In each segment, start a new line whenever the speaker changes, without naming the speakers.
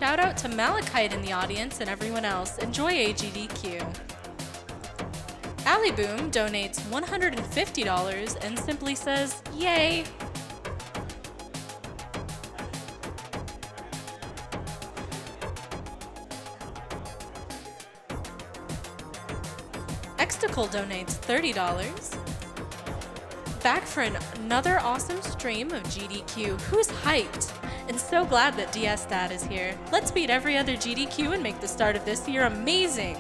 Shout out to Malachite in the audience and everyone else. Enjoy AGDQ. Allie Boom donates $150 and simply says, yay. Exticle donates $30. Back for another awesome stream of GDQ. Who's hyped? And so glad that DS Dad is here. Let's beat every other GDQ and make the start of this year amazing.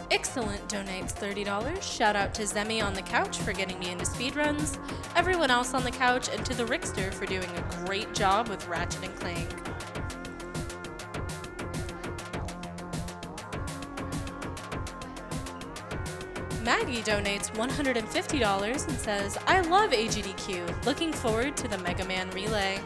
Excellent donates $30. Shout out to Zemi on the couch for getting me into speedruns, everyone else on the couch, and to the Rickster for doing a great job with Ratchet and Clank. Maggie donates $150 and says, I love AGDQ. Looking forward to the Mega Man Relay.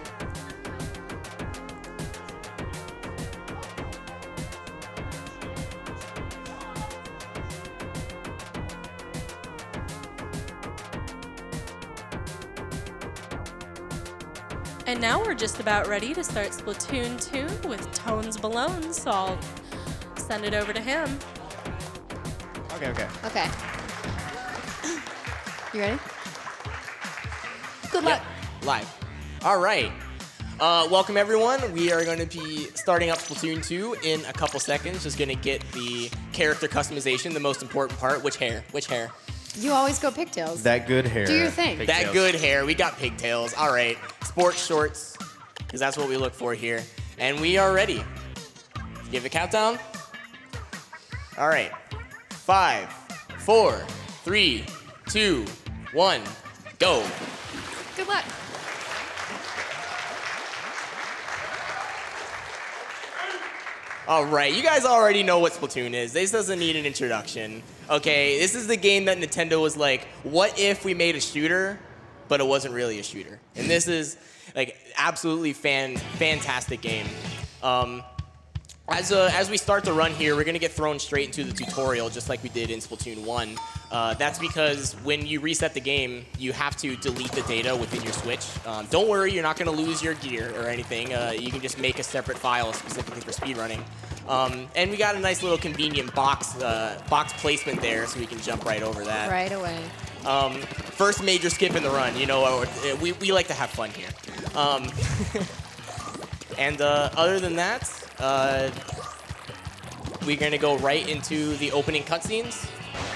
And now we're just about ready to start Splatoon 2 with TonesBalones, so I'll send it over to him.
Okay.
You ready? Good luck.
Yep. Live. All right. Welcome, everyone. We are going to be starting up Splatoon 2 in a couple seconds. Just going to get the character customization, the most important part. Which hair? Which hair?
You always go pigtails.
That good hair.
Do your thing.
Pigtails.
That good hair. We got pigtails. All right. Sports shorts, because that's what we look for here. And we are ready. Give a countdown. All right. 5, 4, 3, 2, 1, go.
Good luck.
All right, you guys already know what Splatoon is. This doesn't need an introduction. Okay, this is the game that Nintendo was like, what if we made a shooter, but it wasn't really a shooter? And this is like absolutely fantastic game. As we start the run here, we're gonna get thrown straight into the tutorial, just like we did in Splatoon 1. That's because when you reset the game, you have to delete the data within your Switch. Don't worry, you're not gonna lose your gear or anything. You can just make a separate file specifically for speedrunning. And we got a nice little convenient box placement there, so we can jump right over that.
Right away.
First major skip in the run. You know, we like to have fun here. And other than that, we're going to go right into the opening cutscenes,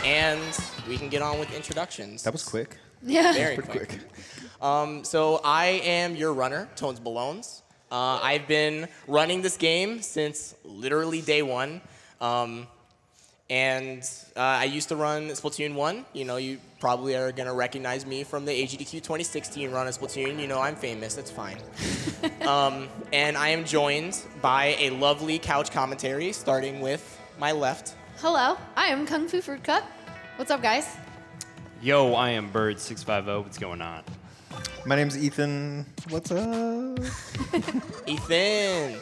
and we can get on with introductions.
That was quick.
Yeah.
Very
Pretty quick.
So I am your runner, TonesBalones. I've been running this game since literally day one. And I used to run Splatoon 1. You know, you probably are going to recognize me from the AGDQ 2016 run of Splatoon. You know, I'm famous. It's fine. And I am joined by a lovely couch commentary, starting with my left.
Hello, I am Kung Fu Fruit Cup. What's up, guys?
Yo, I am Bird650. What's going on?
My name's Ethan. What's up?
Ethan.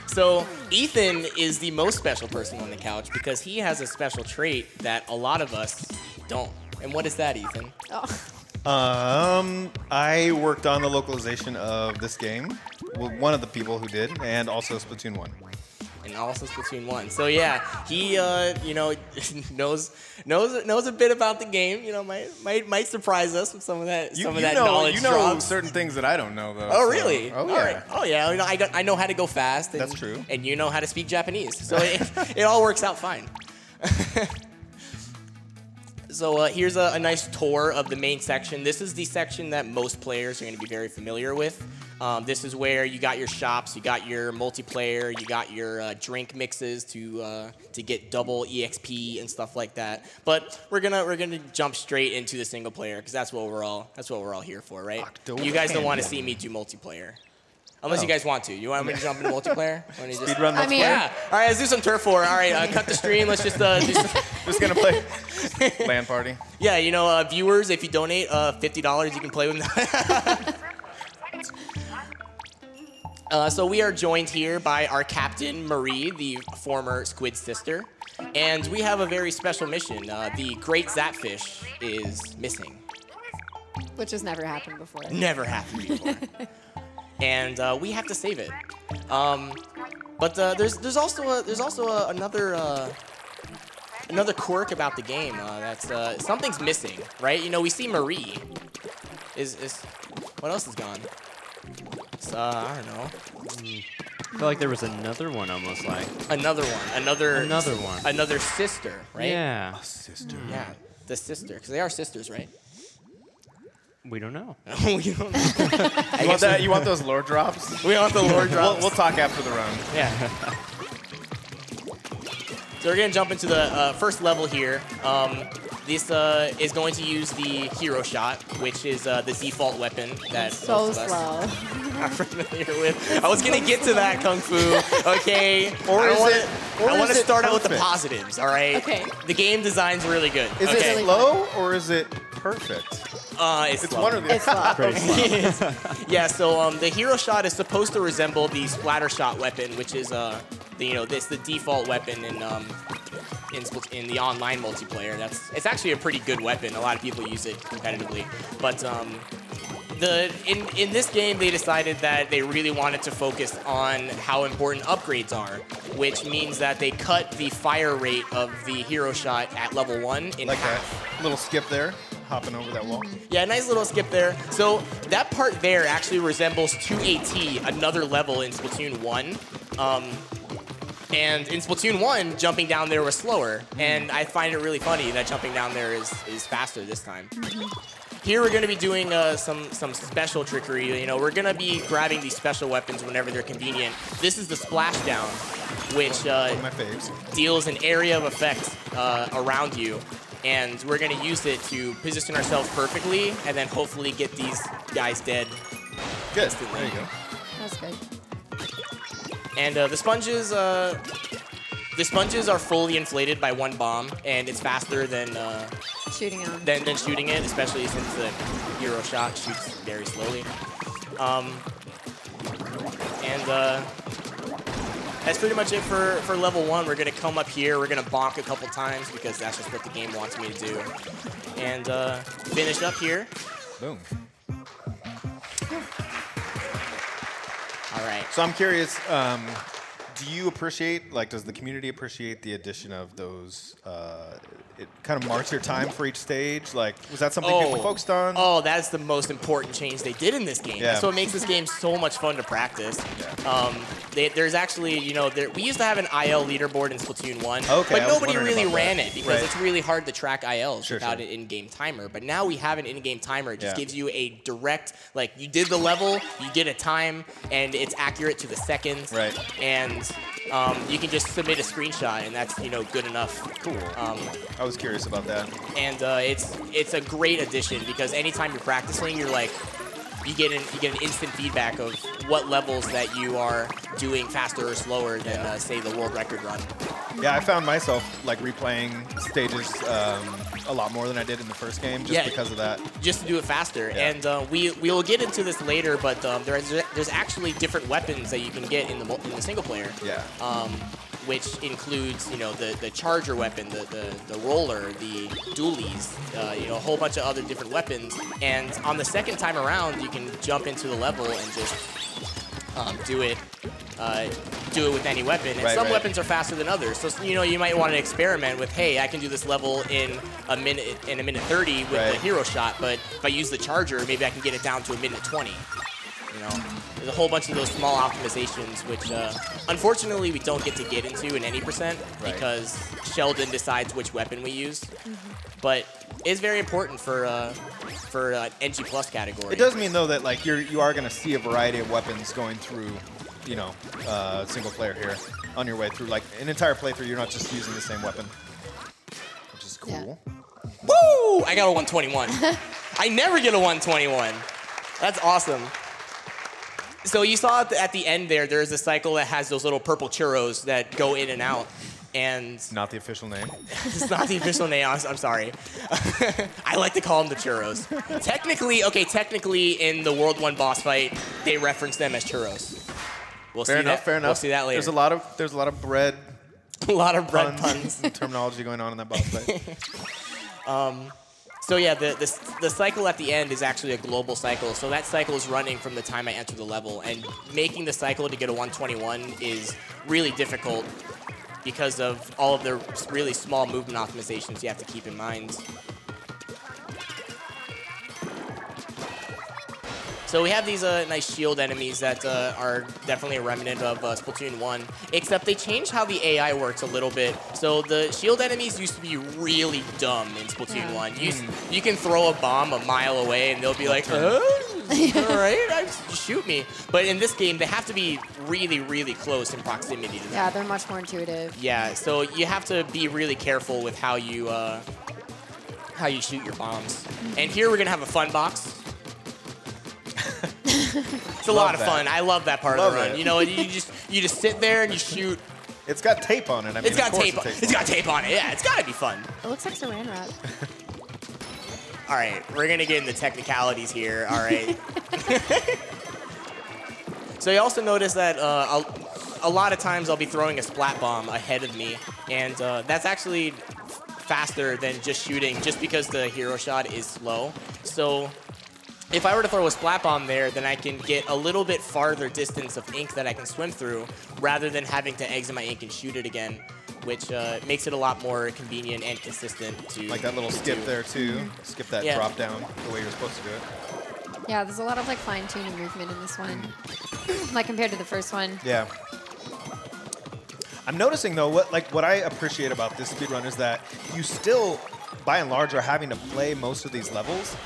So Ethan is the most special person on the couch because he has a special trait that a lot of us don't. And what is that, Ethan?
Oh.
I worked on the localization of this game. Well, one of the people who did, and also Splatoon 1.
And also Splatoon 1. So yeah, he you know knows a bit about the game. You know, might surprise us with some of that knowledge
You know
drops.
certain things that I don't know though.
Oh
so.
really?
Oh yeah.
All right. Oh yeah. You know, I know how to go fast. And,
That's true.
And you know how to speak Japanese, so it all works out fine. So here's a nice tour of the main section. This is the section that most players are going to be very familiar with. This is where you got your shops, you got your multiplayer, you got your drink mixes to get double EXP and stuff like that. But we're gonna jump straight into the single player because that's what we're all here for, right? You guys don't want to see me do multiplayer. Unless you guys want to. You want me to jump into multiplayer?
Speed run multiplayer?
I mean,
Yeah. All right, let's do some turf war. All right, cut the stream. Let's just do some
Just gonna play LAN party.
Yeah, you know, viewers, if you donate $50, you can play with them. So we are joined here by our captain, Marie, the former Squid sister. And we have a very special mission. The Great Zapfish is missing.
which has never happened before.
Never happened before. And we have to save it. But there's also another quirk about the game. That's something's missing, right? You know, we see Marie. What else is gone? I don't know.
I feel like there was another one almost like.
Another one.
Another one.
Another sister, right?
Yeah.
A sister.
Yeah, the sister, because they are sisters, right?
We don't know.
We don't know.
You want those lore drops?
We want the lore drops.
We'll talk after the run.
Yeah. So we're gonna jump into the first level here. This is going to use the hero shot, which is the default weapon that
So
most of us
slow.
are familiar with. I was gonna get to that, Kung Fu. Okay.
Or
I
is
want to
it
start out with the
perfect?
positives. All right.
Okay.
The game design's really good.
Is
okay.
it slow or is it perfect?
It's slow.
one or the
It's slow.
Pretty slow.
Yeah, so the hero shot is supposed to resemble the splatter shot weapon, which is the default weapon in the online multiplayer. It's actually a pretty good weapon. A lot of people use it competitively, but in this game they decided that they really wanted to focus on how important upgrades are, which means that they cut the fire rate of the hero shot at level 1 in
Like
half.
a little skip there, hopping over that wall.
Yeah, nice little skip there. So that part there actually resembles 2AT, another level in Splatoon 1. And in Splatoon 1, jumping down there was slower. And I find it really funny that jumping down there is faster this time. Here we're going to be doing some special trickery. You know, we're going to be grabbing these special weapons whenever they're convenient. This is the splashdown, which
My faves.
deals an area of effect around you. And we're going to use it to position ourselves perfectly and then hopefully get these guys dead.
Good.
instantly.
There you go.
That's good.
And the sponges are fully inflated by one bomb, and it's faster than
Shooting on.
shooting it, especially since the hero shot shoots very slowly. That's pretty much it for level 1. We're gonna come up here. We're gonna bonk a couple times because that's just what the game wants me to do, and finish up here.
Boom.
All right.
So I'm curious, do you appreciate, like, does the community appreciate the addition of those, it kind of marks your time for each stage? Like, was that something people focused on?
Oh, that's the most important change they did in this game.
Yeah.
That's what makes this game so much fun to practice.
Yeah.
There's actually, you know, we used to have an IL leaderboard in Splatoon 1,
Okay,
but
I was
nobody
wondering
really
about
ran
that.
it because
Right.
it's really hard to track ILs
Sure,
without
sure.
an in-game timer. But now we have an in-game timer. It just
Yeah.
gives you a direct, like, you did the level, you get a time, and it's accurate to the second.
Right.
And you can just submit a screenshot, and that's, you know, good enough.
Cool. I was curious about that.
And it's a great addition because anytime you're practicing, you're like, you get an instant feedback of what levels that you are doing faster or slower than say the world record run.
Yeah, I found myself like replaying stages a lot more than I did in the first game just because of that.
Just to do it faster.
Yeah.
And we will get into this later, but there's actually different weapons that you can get in the single player.
Yeah.
Which includes, you know, the charger weapon, the roller, the dualies, you know, a whole bunch of other different weapons. And on the second time around, you can jump into the level and just do it with any weapon. And some weapons are faster than others. So, you know, you might want to experiment with, hey, I can do this level in a minute 30 with the hero shot, but if I use the charger, maybe I can get it down to a minute 20. You know, there's a whole bunch of those small optimizations, which unfortunately we don't get to get into in any percent because Sheldon decides which weapon we use. But it's very important for NG Plus category.
It does mean though that like you are going to see a variety of weapons going through, you know, single player here on your way through. Like an entire playthrough, you're not just using the same weapon, which is cool.
Yeah.
Woo! I got a 121. I never get a 121. That's awesome. So you saw at the end there's a cycle that has those little purple churros that go in and out. And
Not the official name.
it's not the official name. I'm sorry. I like to call them the churros. Technically, in the World 1 boss fight, they reference them as churros.
Fair enough.
We'll see that later.
There's a lot of bread.
A lot of bread puns.
And terminology going on in that boss fight.
So yeah, the cycle at the end is actually a global cycle. So that cycle is running from the time I enter the level, and making the cycle to get a 121 is really difficult because of all of the really small movement optimizations you have to keep in mind. So we have these nice shield enemies that are definitely a remnant of Splatoon 1, except they changed how the AI works a little bit. So the shield enemies used to be really dumb in Splatoon 1. You can throw a bomb a mile away and they'll be like, all right, shoot me. But in this game, they have to be really, really close in proximity to them.
Yeah, they're much more intuitive.
Yeah, so you have to be really careful with how you shoot your bombs. And here we're gonna have a fun box. It's a lot of fun. I love that part of the run. You know, you just sit there and you shoot.
It's got tape on it. I mean,
it's got tape. It's got tape on it. Yeah, it's gotta be fun.
It looks like saran wrap.
All right, we're gonna get into technicalities here. All right. So you also notice that a lot of times I'll be throwing a splat bomb ahead of me, and that's actually faster than just shooting, just because the hero shot is slow. So if I were to throw a splat bomb there, then I can get a little bit farther distance of ink that I can swim through, rather than having to exit my ink and shoot it again, which makes it a lot more convenient and consistent to
like that little skip there too. Skip that drop down the way you're supposed to do it.
Yeah, there's a lot of like fine-tuning movement in this one, like compared to the first one.
Yeah. I'm noticing though, what I appreciate about this speedrun is that you still, by and large, are having to play most of these levels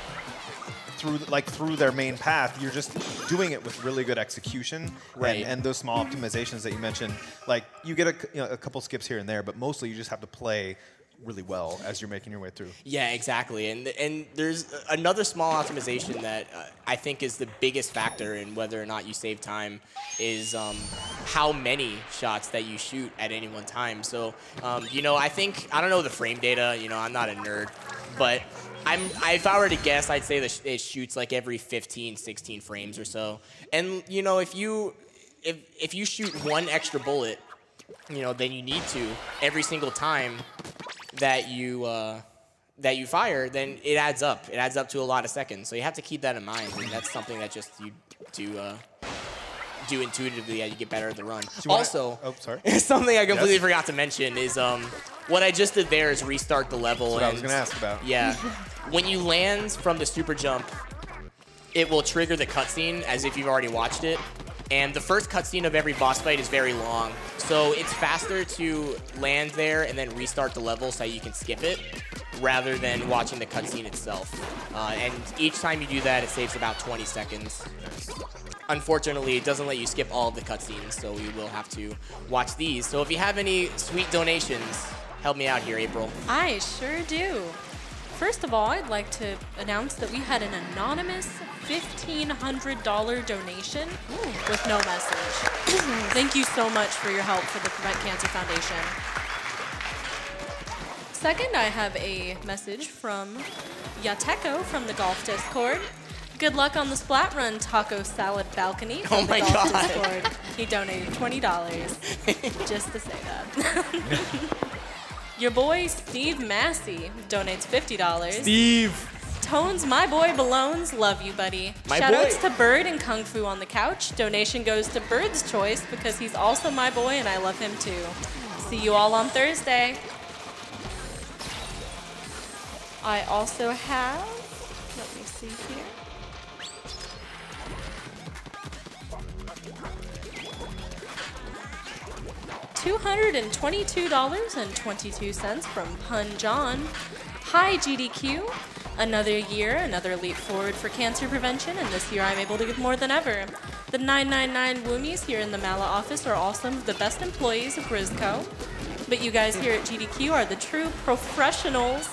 through their main path. You're just doing it with really good execution, and those small optimizations that you mentioned. Like you get a couple skips here and there, but mostly you just have to play really well as you're making your way through.
Yeah, exactly. And there's another small optimization that I think is the biggest factor in whether or not you save time is how many shots that you shoot at any one time. So, you know, I don't know the frame data, you know, I'm not a nerd, but if I were to guess, I'd say that it shoots like every 15, 16 frames or so. And, you know, if you shoot one extra bullet, you know, then you need to every single time that you fire, then it adds up. It adds up to a lot of seconds. So you have to keep that in mind. And that's something that just you do intuitively as you get better at the run. Also, something I completely forgot to mention is what I just did there is restart the level.
That's what I was going to ask about.
Yeah. When you land from the super jump, it will trigger the cutscene as if you've already watched it. And the first cutscene of every boss fight is very long. So it's faster to land there and then restart the level so you can skip it, rather than watching the cutscene itself. And each time you do that, it saves about 20 seconds. Unfortunately, it doesn't let you skip all of the cutscenes, so you will have to watch these. So if you have any sweet donations, help me out here, April.
I sure do. First of all, I'd like to announce that we had an anonymous $1,500 donation with no message. Thank you so much for your help for the Prevent Cancer Foundation. Second, I have a message from Yateko from the Golf Discord. Good luck on the Splat Run Taco Salad Balcony from the Golf Discord. He donated $20 just to say that. Your boy Steve Massey donates $50.
Steve!
Tones, my boy Balones, love you, buddy. Shoutouts to Bird and Kung Fu on the couch. Donation goes to Bird's Choice because he's also my boy and I love him too. See you all on Thursday. I also have, let me see here. $222.22 from Pun John. Hi, GDQ. Another year, another leap forward for cancer prevention, and this year I'm able to give more than ever. The 999 Woomies here in the Mala office are also the best employees of Grizco. But you guys here at GDQ are the true professionals.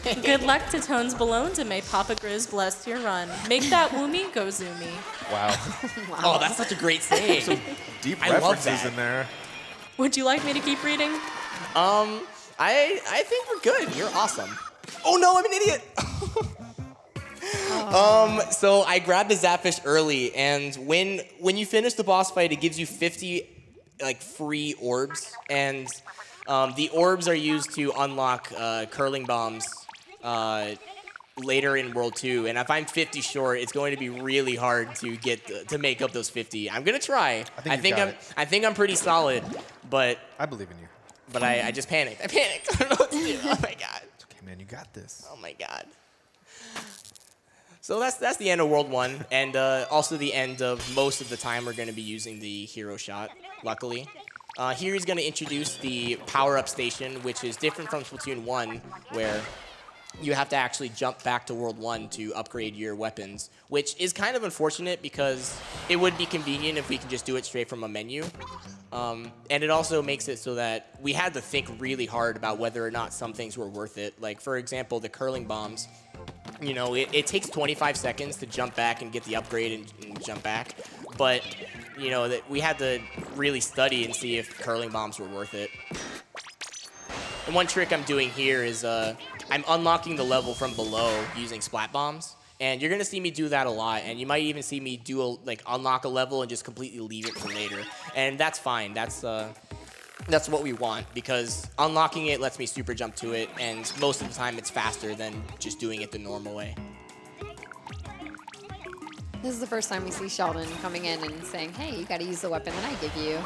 Good luck to TonesBalones, and may Papa Grizz bless your run. Make that Woomie go Zoomy.
Wow.
Oh, that's such a great saying.
Deep
I love
references
that.
in there.
Would you like me to keep reading?
I think we're good. You're awesome. Oh no, I'm an idiot. So I grabbed the Zapfish early, and when you finish the boss fight, it gives you 50 like free orbs, and the orbs are used to unlock curling bombs later in World 2. And if I'm 50 short, it's going to be really hard to get to make up those 50. I'm gonna try. I think I'm pretty solid, but
I believe in you.
But I just panicked. I panicked. I don't know what to do. Oh my god.
Okay, man, you got this.
Oh my god. So that's the end of World 1, and also the end of most of the time we're going to be using the hero shot, luckily. Here he's going to introduce the power-up station, which is different from Splatoon 1, where you have to actually jump back to World 1 to upgrade your weapons, which is kind of unfortunate because it would be convenient if we could just do it straight from a menu. And it also makes it so that we had to think really hard about whether or not some things were worth it. Like, for example, the curling bombs. You know, it takes 25 seconds to jump back and get the upgrade and jump back. But, you know, that we had to really study and see if curling bombs were worth it. And one trick I'm doing here is I'm unlocking the level from below using splat bombs. And you're going to see me do that a lot. And you might even see me do unlock a level and just completely leave it for later. And that's fine. That's what we want, because unlocking it lets me super jump to it, and most of the time it's faster than just doing it the normal way.
This is the first time we see Sheldon coming in and saying, hey, you got to use the weapon that I give you.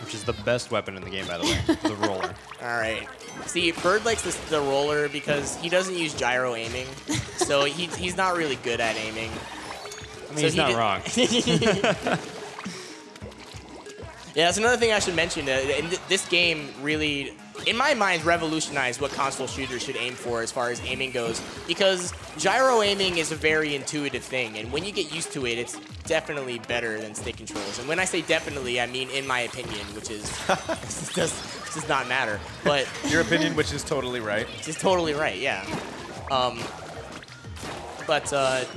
Which is the best weapon in the game, by the way, the roller.
All right. See, Bird likes the roller because he doesn't use gyro aiming, so he's not really good at aiming.
I mean, he's not wrong.
Yeah, that's another thing I should mention. This game really, in my mind, revolutionized what console shooters should aim for as far as aiming goes, because gyro aiming is a very intuitive thing, and when you get used to it, it's definitely better than stick controls. And when I say definitely, I mean in my opinion, which is does not matter. But
your opinion, which is totally right.
Which is totally right, yeah.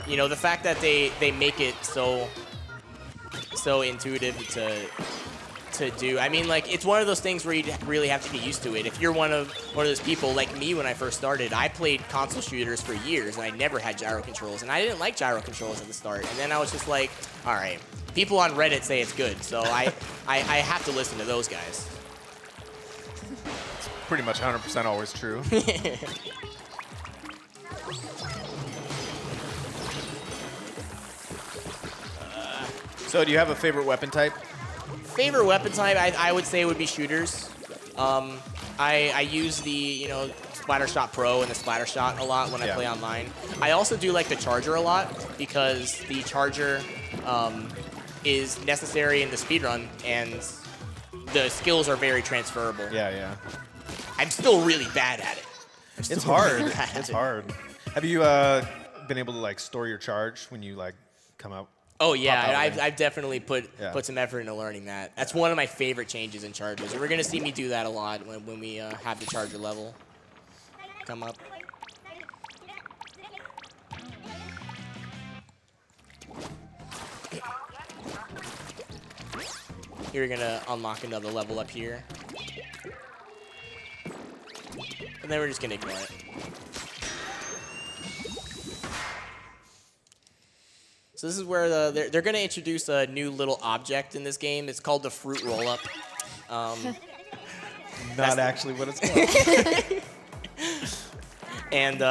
You know, the fact that they make it so intuitive to do. I mean, like, it's one of those things where you really have to get used to it. If you're one of those people like me when I first started, I played console shooters for years and I never had gyro controls, and I didn't like gyro controls at the start. And then I was just like, all right, people on Reddit say it's good, so I have to listen to those guys.
It's pretty much 100% always true. So do you have a favorite weapon type?
Favorite weapon type, I would say would be shooters. I use the Splatter Shot Pro and the Splatter Shot a lot when I play online. I also do like the Charger a lot because the Charger is necessary in the speedrun, and the skills are very transferable.
Yeah.
I'm still really bad at it.
It's hard. It's hard. Have you been able to store your charge when you come out?
Oh yeah, I've definitely put some effort into learning that. That's one of my favorite changes in chargers. We're gonna see me do that a lot when we have the charger level come up. You're gonna unlock another level up here, and then we're just gonna ignore it. So this is where they're going to introduce a new little object in this game. It's called the fruit roll-up.
Not actually what it's called.
And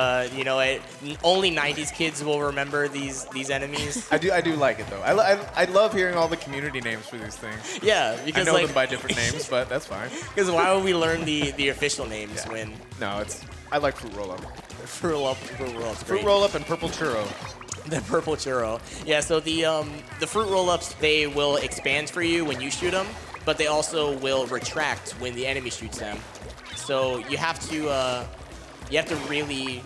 only '90s kids will remember these enemies.
I do like it though. I love hearing all the community names for these things.
Yeah, because
I know them by different names, but that's fine.
Because why would we learn the official names when?
No, I like fruit roll-up.
Fruit roll-up,
fruit roll-up, and purple churro.
The purple churro. Yeah, so the fruit roll-ups, they will expand for you when you shoot them, but they also will retract when the enemy shoots them. So you have to really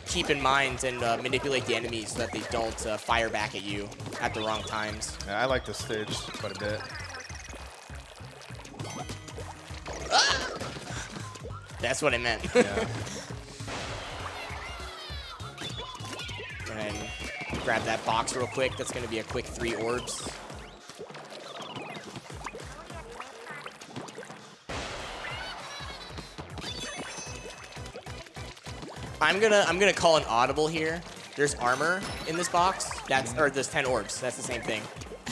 keep in mind and manipulate the enemies so that they don't fire back at you at the wrong times.
Yeah, I like this stage quite a bit.
That's what I meant.
Yeah.
And grab that box real quick. That's going to be a quick 3 orbs. I'm gonna call an audible here. There's armor in this box. Or there's 10 orbs. That's the same thing.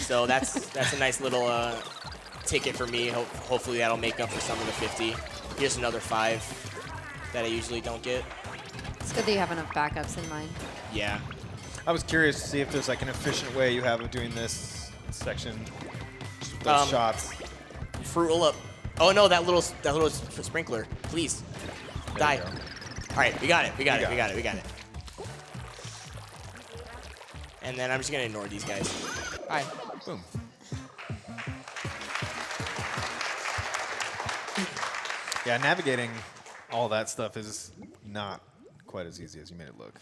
So that's a nice little ticket for me. Hopefully that'll make up for some of the 50. Here's another 5 that I usually don't get.
It's good that you have enough backups in mind.
Yeah.
I was curious to see if there's like an efficient way you have of doing this section. Just with those shots.
Fruit roll up. Oh no, that little sprinkler. Please. Die. All right, we got it. We got it. And then I'm just gonna ignore these guys. Bye.
Boom. Yeah, navigating all that stuff is not quite as easy as you made it look.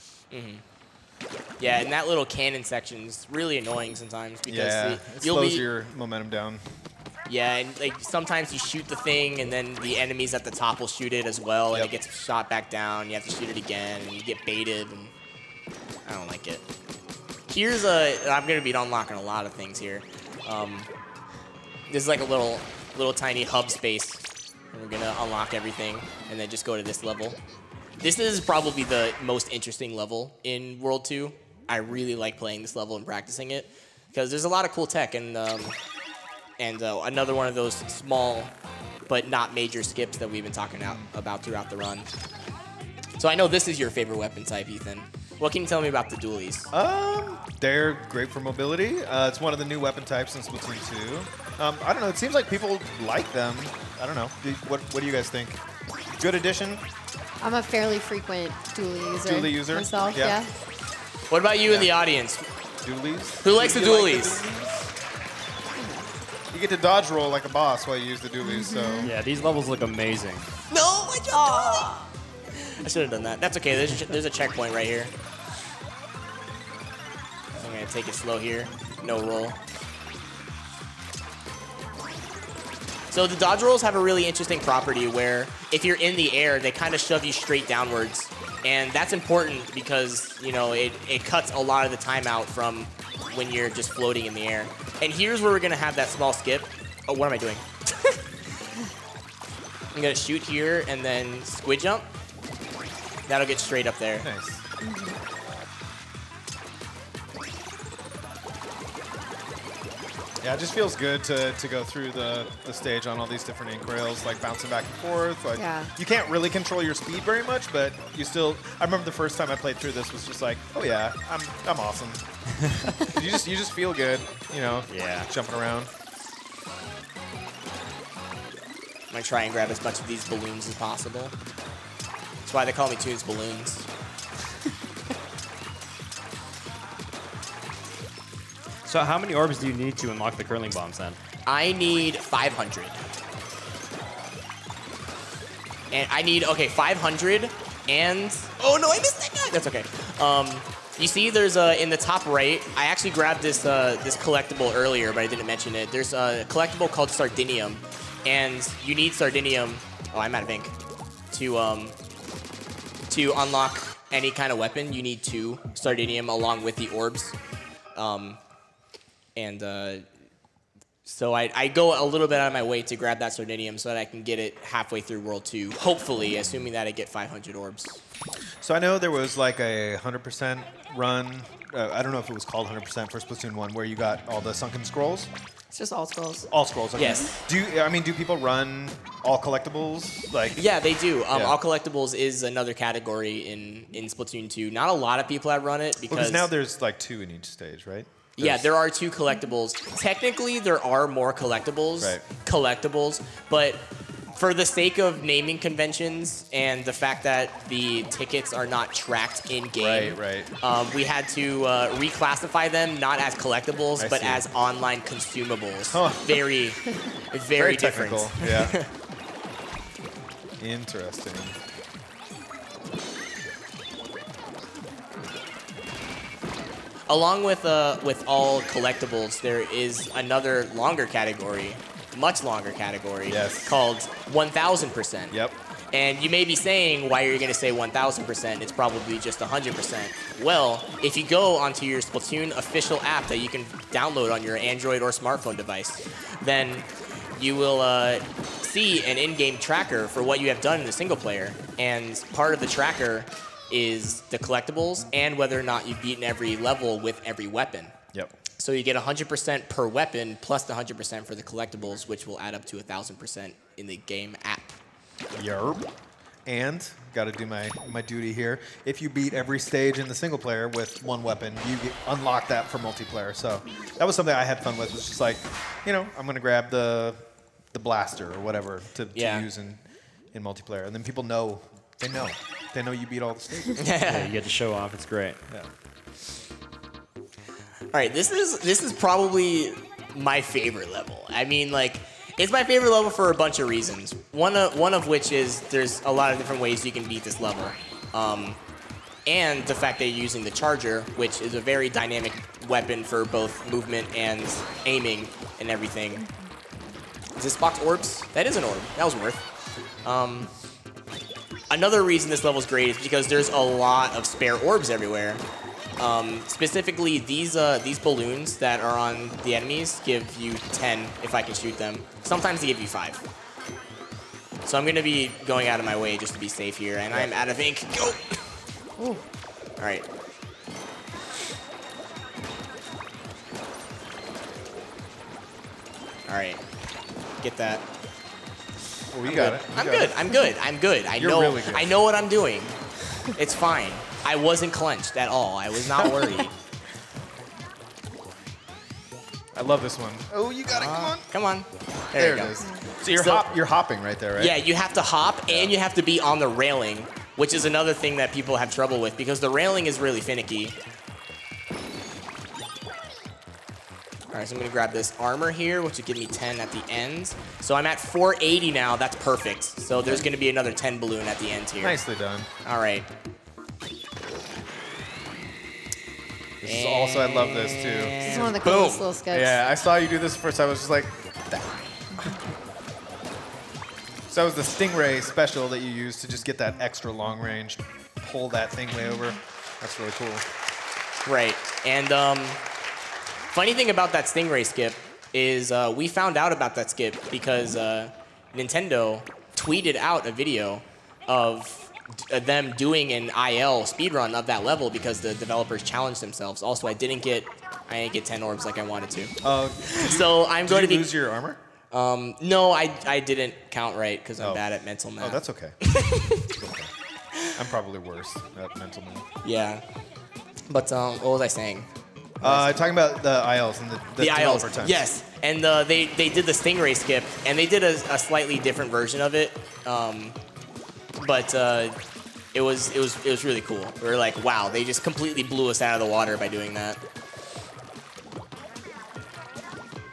Yeah, and that little cannon section's really annoying sometimes because
it slows your momentum down.
Yeah, and like sometimes you shoot the thing, and then the enemies at the top will shoot it as well, and it gets shot back down. You have to shoot it again, and you get baited, and I don't like it. Here's I'm gonna be unlocking a lot of things here. This is like a little tiny hub space, and we're gonna unlock everything, and then just go to this level. This is probably the most interesting level in World 2. I really like playing this level and practicing it because there's a lot of cool tech, and another one of those small but not major skips that we've been talking about throughout the run. So I know this is your favorite weapon type, Ethan. What can you tell me about the dualies?
They're great for mobility. It's one of the new weapon types in Splatoon 2. I don't know. It seems like people like them. I don't know. What do you guys think? Good addition?
I'm a fairly frequent dually user. Myself, yeah.
What about you in the audience?
Dualies?
Who likes the dualies?
You get to dodge roll like a boss while you use the dualies, so...
Yeah, these levels look amazing.
No, I jumped dually! I should have done that. That's okay. There's a checkpoint right here. So I'm going to take it slow here. No roll. So the dodge rolls have a really interesting property where if you're in the air, they kind of shove you straight downwards. And that's important because, you know, it cuts a lot of the time out from when you're just floating in the air. And here's where we're going to have that small skip. Oh, what am I doing? I'm going to shoot here and then squid jump. That'll get straight up there.
Nice. Yeah, it just feels good to go through the stage on all these different ink rails, like bouncing back and forth. Like, you can't really control your speed very much, but you still. I remember the first time I played through this was just like, oh yeah, I'm awesome. you just feel good, you know.
Yeah.
Jumping around.
I'm gonna try and grab as much of these balloons as possible. That's why they call me TonesBalones.
So how many orbs do you need to unlock the curling bombs then?
I need 500. And I need, okay, 500 and, oh no, I missed that guy. That's okay. You see there's in the top right, I actually grabbed this this collectible earlier, but I didn't mention it. There's a collectible called Sardinium, and you need Sardinium, oh, I'm out of ink, to unlock any kind of weapon. You need 2 Sardinium along with the orbs. So I go a little bit out of my way to grab that Sardinium so that I can get it halfway through World 2, hopefully, assuming that I get 500 orbs.
So I know there was like a 100% run. I don't know if it was called 100% for Splatoon 1, where you got all the sunken scrolls.
It's just all scrolls.
All scrolls. Okay.
Yes.
Do people run all collectibles? Like.
Yeah, they do. All collectibles is another category in Splatoon 2. Not a lot of people have run it because
now there's like 2 in each stage, right?
Yeah, there are 2 collectibles. Technically, there are more collectibles, but for the sake of naming conventions and the fact that the tickets are not tracked in-game, we had to reclassify them not as collectibles, but as online consumables. Huh. Very, very different.
Technical. Yeah. Interesting.
Along with all collectibles, there is another longer category, much longer category, called 1000%.
Yep.
And you may be saying, why are you going to say 1,000%? It's probably just 100%. Well, if you go onto your Splatoon official app that you can download on your Android or smartphone device, then you will see an in-game tracker for what you have done in the single player. And part of the tracker is the collectibles and whether or not you've beaten every level with every weapon.
Yep.
So you get 100% per weapon plus the 100% for the collectibles, which will add up to 1,000% in the game app.
Yerp. And got to do my duty here. If you beat every stage in the single player with one weapon, you unlock that for multiplayer. So that was something I had fun with. It was just like, you know, I'm going to grab the blaster or whatever to use in multiplayer. And then people know, they know you beat all the stages.
Yeah, you get to show off. It's great.
Yeah.
All right, this is probably my favorite level. I mean, like, it's my favorite level for a bunch of reasons. One of which is there's a lot of different ways you can beat this level. And the fact that you're using the charger, which is a very dynamic weapon for both movement and aiming and everything. Is this box orbs? That is an orb. That was worth. Another reason this level is great is because there's a lot of spare orbs everywhere. Specifically, these balloons that are on the enemies give you 10 if I can shoot them. Sometimes they give you 5. So I'm going to be going out of my way just to be safe here, and I'm out of ink. Go! Ooh. All right. All right. Get that.
Well, you got it.
I'm good. I'm good. I'm good.
You're really good.
I know what I'm doing. It's fine. I wasn't clenched at all. I was not worried.
I love this one. Oh, you got it. Come on.
Come on.
There
you
it
go.
is. So you're hopping right there, right?
Yeah, you have to hop and you have to be on the railing, which is another thing that people have trouble with because the railing is really finicky. All right, so I'm going to grab this armor here, which will give me 10 at the end. So I'm at 480 now. That's perfect. So there's going to be another 10 balloon at the end here.
Nicely done.
All right.
This is also, I love this too.
This is one of the coolest little scopes.
Yeah, I saw you do this first. I was just like, that. So that was the Stingray special that you used to just get that extra long range, pull that thing way over. That's really cool.
Right. And funny thing about that Stingray skip is we found out about that skip because Nintendo tweeted out a video of them doing an IL speedrun of that level because the developers challenged themselves. Also, I didn't get 10 orbs like I wanted to. So I'm going to be.
Did you lose your armor?
No, I didn't count right because I'm bad at mental math.
Oh, that's okay. I'm probably worse at mental math.
Yeah. But what was I saying?
Talking about the ILs and the
ILs.
developer times.
Yes, and they did the Stingray skip, and they did a slightly different version of it. But it was really cool. We were like, wow, they just completely blew us out of the water by doing that.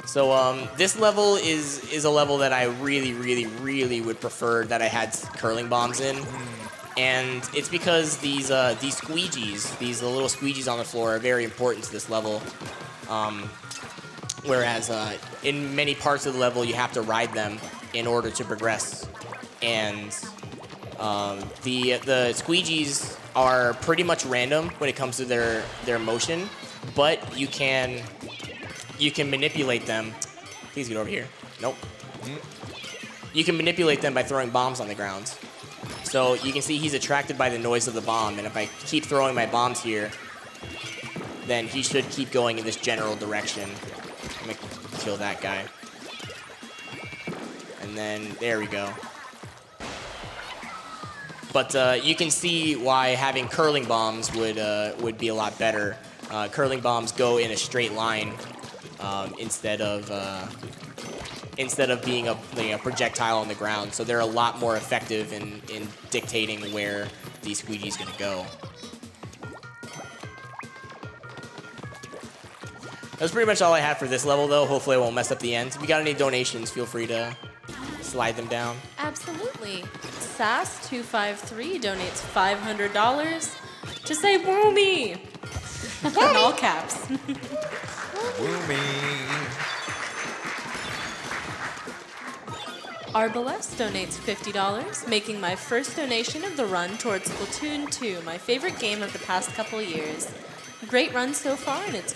So this level is a level that I really would prefer that I had curling bombs in. And it's because these squeegees, these little squeegees on the floor are very important to this level. Whereas in many parts of the level, you have to ride them in order to progress. And the squeegees are pretty much random when it comes to their motion, but you can manipulate them. Please get over here. Nope. You can manipulate them by throwing bombs on the ground. So you can see he's attracted by the noise of the bomb, and if I keep throwing my bombs here, then he should keep going in this general direction. I'm gonna kill that guy. And then, there we go. But you can see why having curling bombs would be a lot better. Curling bombs go in a straight line instead of being a projectile on the ground. So they're a lot more effective in dictating where the squeegee's gonna go. That's pretty much all I have for this level, though. Hopefully I won't mess up the end. If you got any donations, feel free to slide them down.
Absolutely. Sass253 donates $500 to say "woo me" in all caps.
Woo me.
Arbalest donates $50, making my first donation of the run towards Splatoon 2, my favorite game of the past couple of years. Great run so far, and it's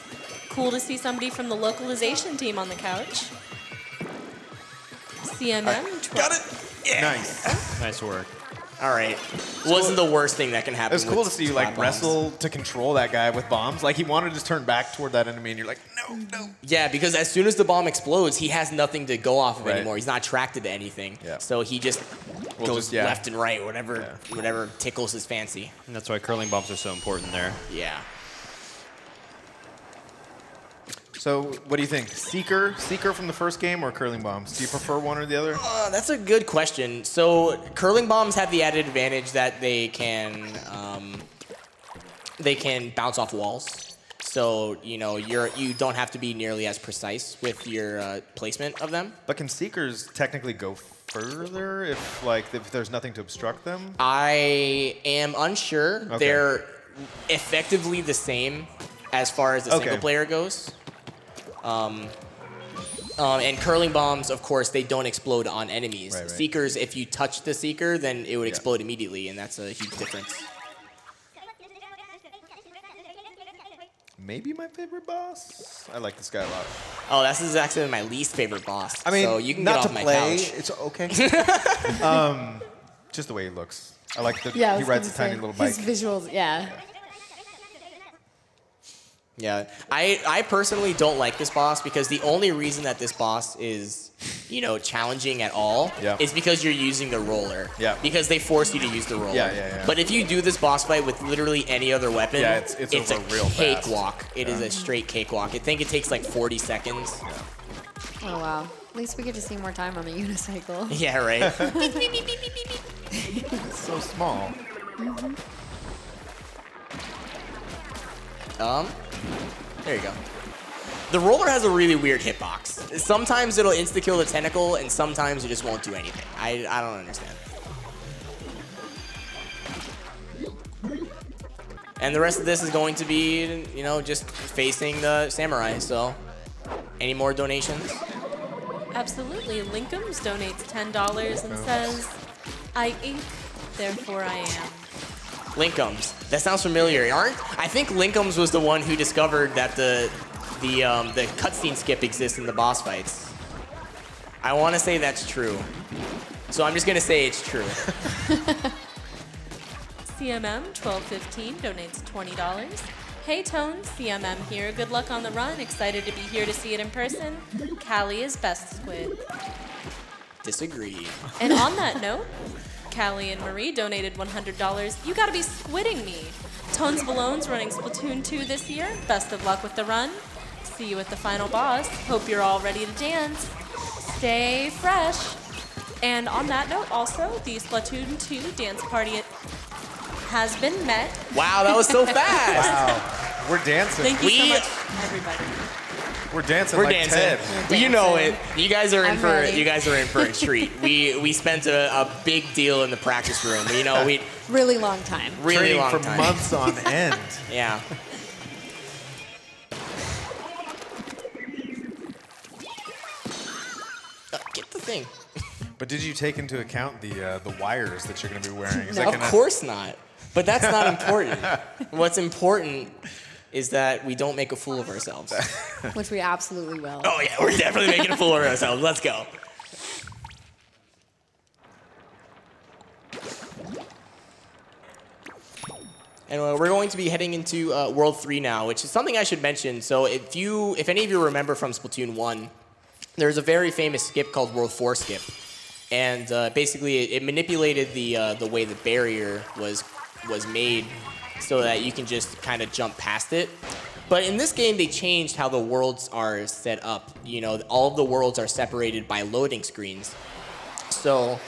cool to see somebody from the localization team on the couch. CMM.
Got it. Yeah.
Nice.
Nice work.
All right. Wasn't the worst thing that can happen.
It was cool to see you like
bombs.
wrestle to control that guy with bombs. Like he wanted to turn back toward that enemy, and you're like, no, no.
Yeah, because as soon as the bomb explodes, he has nothing to go off of
Right.
anymore. He's not attracted to anything.
Yeah.
So he just goes
yeah.
left and right, whatever tickles his fancy.
And that's why curling bombs are so important there.
Yeah.
So what do you think? Seeker from the first game, or curling bombs? Do you prefer one or the other?
That's a good question. So curling bombs have the added advantage that they can bounce off walls. So you know you don't have to be nearly as precise with your placement of them.
But can seekers technically go further if there's nothing to obstruct them?
I am unsure.
Okay.
They're effectively the same as far as the single player goes. And curling bombs, of course, they don't explode on enemies.
Right.
Seekers, if you touch the seeker, then it would explode immediately, and that's a huge difference.
Maybe my favorite boss. I like this guy a lot.
Oh, that's actually my least favorite boss.
I mean,
so you can
not
get off
to
my
play.
couch.
It's okay. Just the way he looks. I like that
Yeah, I
he
was
rides a
gonna
tiny
say,
little bike.
His visuals, yeah.
Yeah, I personally don't like this boss because the only reason that this boss is, challenging at all is because you're using the roller. Yeah. Because they force you to use the roller.
Yeah.
But if you do this boss fight with literally any other weapon, it's
over
a
real fast.
cakewalk. It is a straight cakewalk. I think it takes like 40 seconds.
Oh, wow. At least we get to see more time on the unicycle.
Yeah, right.
It's so small.
There you go. The roller has a really weird hitbox. Sometimes it'll insta-kill the tentacle, and sometimes it just won't do anything. I don't understand. And the rest of this is going to be, just facing the samurai, so any more donations?
Absolutely. Linkums donates $10 and says, I ink, therefore I am.
Linkums. That sounds familiar. I think Linkums was the one who discovered that the cutscene skip exists in the boss fights. I want to say that's true. So I'm just going to say it's true.
CMM1215 donates $20. Hey Tones, CMM here. Good luck on the run. Excited to be here to see it in person. Callie is best squid.
Disagree.
And on that note, Callie and Marie donated $100. You gotta be squidding me. TonesBalones running Splatoon 2 this year. Best of luck with the run. See you at the final boss. Hope you're all ready to dance. Stay fresh. And on that note, also, the Splatoon 2 dance party has been met.
Wow, that was so fast.
Wow. We're dancing.
Thank you so much, everybody.
We're dancing
We're
like
dancing.
Ted.
Well, you know it. You guys are in
I'm
for
ready.
you guys are in for a treat. We spent a big deal in the practice room. We
Really long time.
really
Training
long
for
time.
months on end.
Yeah. Get the thing.
But did you take into account the wires that you're going to be wearing? Is that
Of
gonna-
course not. But that's not important. What's important is that we don't make a fool of ourselves.
Which we absolutely will.
Oh yeah, we're definitely making a fool of ourselves. Let's go. And we're going to be heading into World 3 now, which is something I should mention. So if any of you remember from Splatoon 1, there's a very famous skip called World 4 skip. And basically it manipulated the way the barrier was made so that you can just kind of jump past it. But in this game, they changed how the worlds are set up. All of the worlds are separated by loading screens. So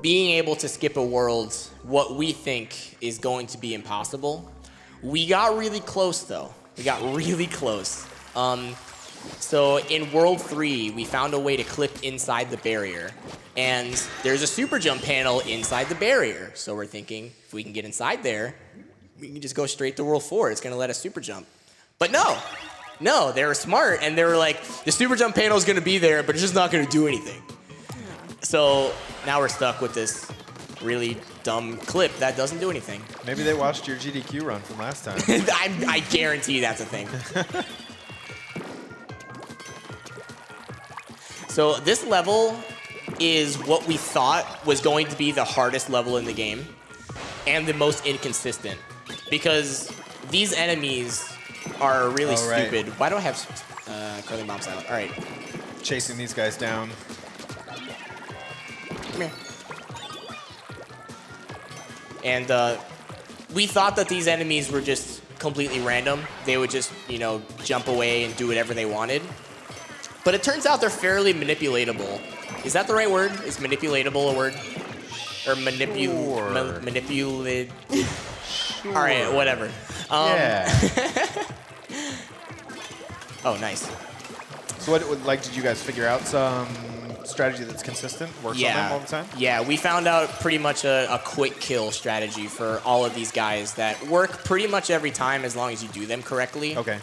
being able to skip a world, what we think is going to be impossible. We got really close, though. We got really close. So in World 3, we found a way to clip inside the barrier. And there's a super jump panel inside the barrier. So we're thinking, if we can get inside there, we can just go straight to World 4. It's going to let us super jump. But no, No, they were smart, and they were like, the super jump panel is going to be there, but it's just not going to do anything. So now we're stuck with this really dumb clip that doesn't do anything.
Maybe they watched your GDQ run from last time.
I guarantee that's a thing. So this level is what we thought was going to be the hardest level in the game and the most inconsistent, because these enemies are really stupid. Why do I have curling bombs out? All right.
Chasing these guys down.
Come here. And we thought that these enemies were just completely random. They would just, you know, jump away and do whatever they wanted. But it turns out they're fairly manipulatable. Is that the right word? Is manipulatable a word? Or manipulate? Sure. All right, whatever.
Yeah.
Oh, nice.
So what, like, did you guys figure out some strategy that's consistent, works on them all the time?
Yeah, we found out pretty much a quick kill strategy for all of these guys that work pretty much every time as long as you do them correctly.
Okay.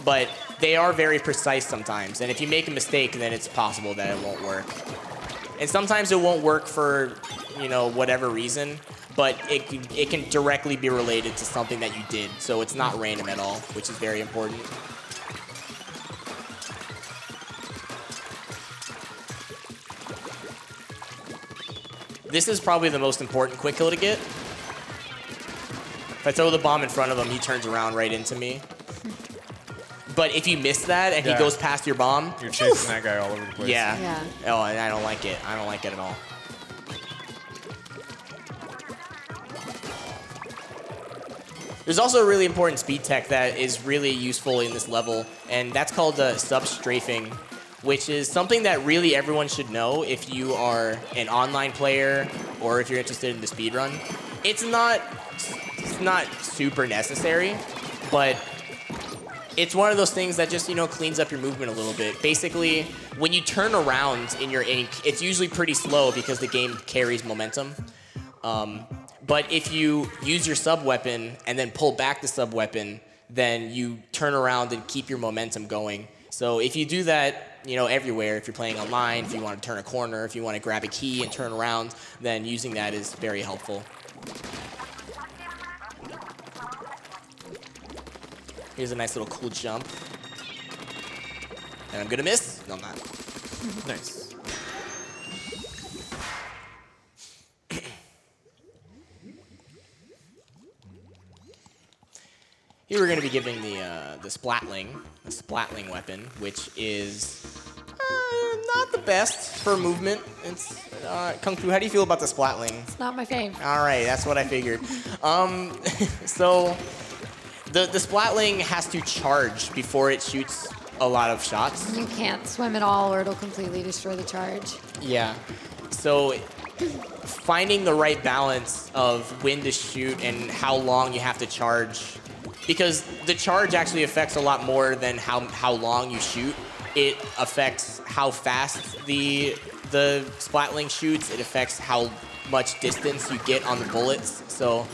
But they are very precise sometimes, and if you make a mistake, then it's possible that it won't work. And sometimes it won't work for, you know, whatever reason, but it can directly be related to something that you did, so it's not random at all, which is very important. This is probably the most important quick kill to get. If I throw the bomb in front of him, he turns around right into me. But if you miss that and he goes past your bomb,
you're chasing that guy all over the place.
Yeah. Oh, and I don't like it. I don't like it at all. There's also a really important speed tech that is really useful in this level, and that's called sub-strafing, which is something that really everyone should know if you are an online player or if you're interested in the speedrun. It's not super necessary, but it's one of those things that just, you know, cleans up your movement a little bit. Basically, when you turn around in your ink, it's usually pretty slow because the game carries momentum. But if you use your sub-weapon and then pull back the sub-weapon, then you turn around and keep your momentum going. So if you do that, you know, everywhere, if you're playing online, if you want to turn a corner, if you want to grab a key and turn around, then using that is very helpful. Here's a nice little cool jump. And I'm gonna miss? No, I'm not.
Nice.
Here we're gonna be giving the splatling weapon, which is not the best for movement. It's Kung Fu. How do you feel about the splatling?
It's not my fave.
All right, that's what I figured. So. The splatling has to charge before it shoots a lot of shots.
You can't swim at all or it'll completely destroy the charge.
Yeah. So finding the right balance of when to shoot and how long you have to charge, because the charge actually affects a lot more than how long you shoot. It affects how fast the splatling shoots. It affects how much distance you get on the bullets. So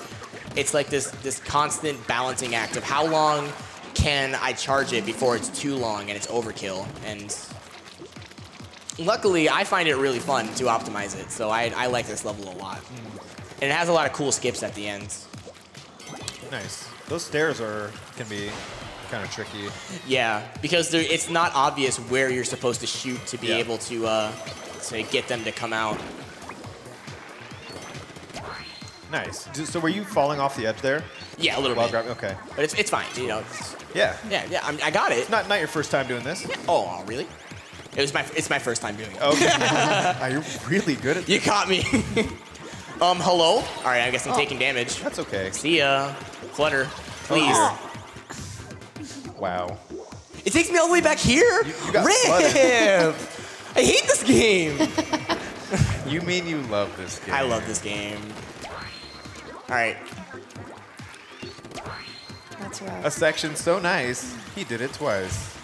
it's like this constant balancing act of how long can I charge it before it's too long and it's overkill. And luckily, I find it really fun to optimize it, so I like this level a lot. And it has a lot of cool skips at the end.
Nice. Those stairs can be kind of tricky.
Yeah, because it's not obvious where you're supposed to shoot to be able to get them to come out.
Nice. So were you falling off the edge there?
Yeah, a little bit.
Okay.
But it's fine, you know.
Yeah.
Yeah, I got it.
Not your first time doing this?
Yeah. Oh, really? It's my first time doing it.
Okay. You're really good at this.
You caught me. Hello? All right, I guess I'm taking damage.
That's okay.
See ya. Flutter, please.
Oh, wow.
It takes me all the way back here?
You got
Rip! I hate this game.
You mean you love this game?
I love this game. All right.
That's rough.
A section so nice, he did it twice.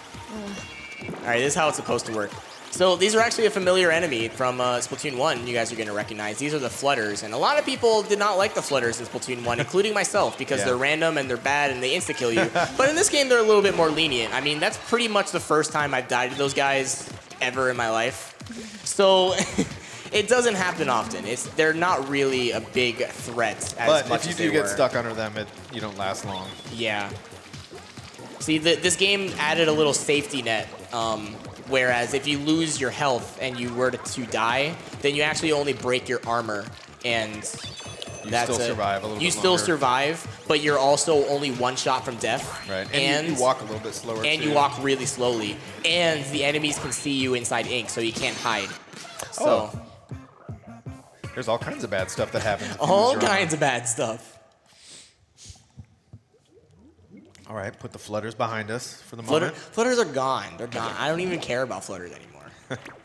All right, this is how it's supposed to work. So these are actually a familiar enemy from Splatoon 1 you guys are going to recognize. These are the Flutters, and a lot of people did not like the Flutters in Splatoon 1, including myself, because they're random and they're bad and they insta-kill you. But in this game, they're a little bit more lenient. I mean, that's pretty much the first time I've died to those guys ever in my life. So it doesn't happen often. They're not really a big threat as much as
if
they
you do
were.
get stuck under them, you don't last long.
Yeah. See, this game added a little safety net. Whereas if you lose your health and you were to die, then you actually only break your armor, and
you still survive a little bit
You still
longer.
survive, but you're also only one shot from death.
Right, and you walk a little bit slower.
And
too.
you walk really slowly, and the enemies can see you inside ink, so you can't hide. So
there's all kinds of bad stuff that happens.
all kinds of bad stuff.
All right, put the Flutters behind us for the moment.
Flutters are gone. They're gone. I don't even care about Flutters anymore.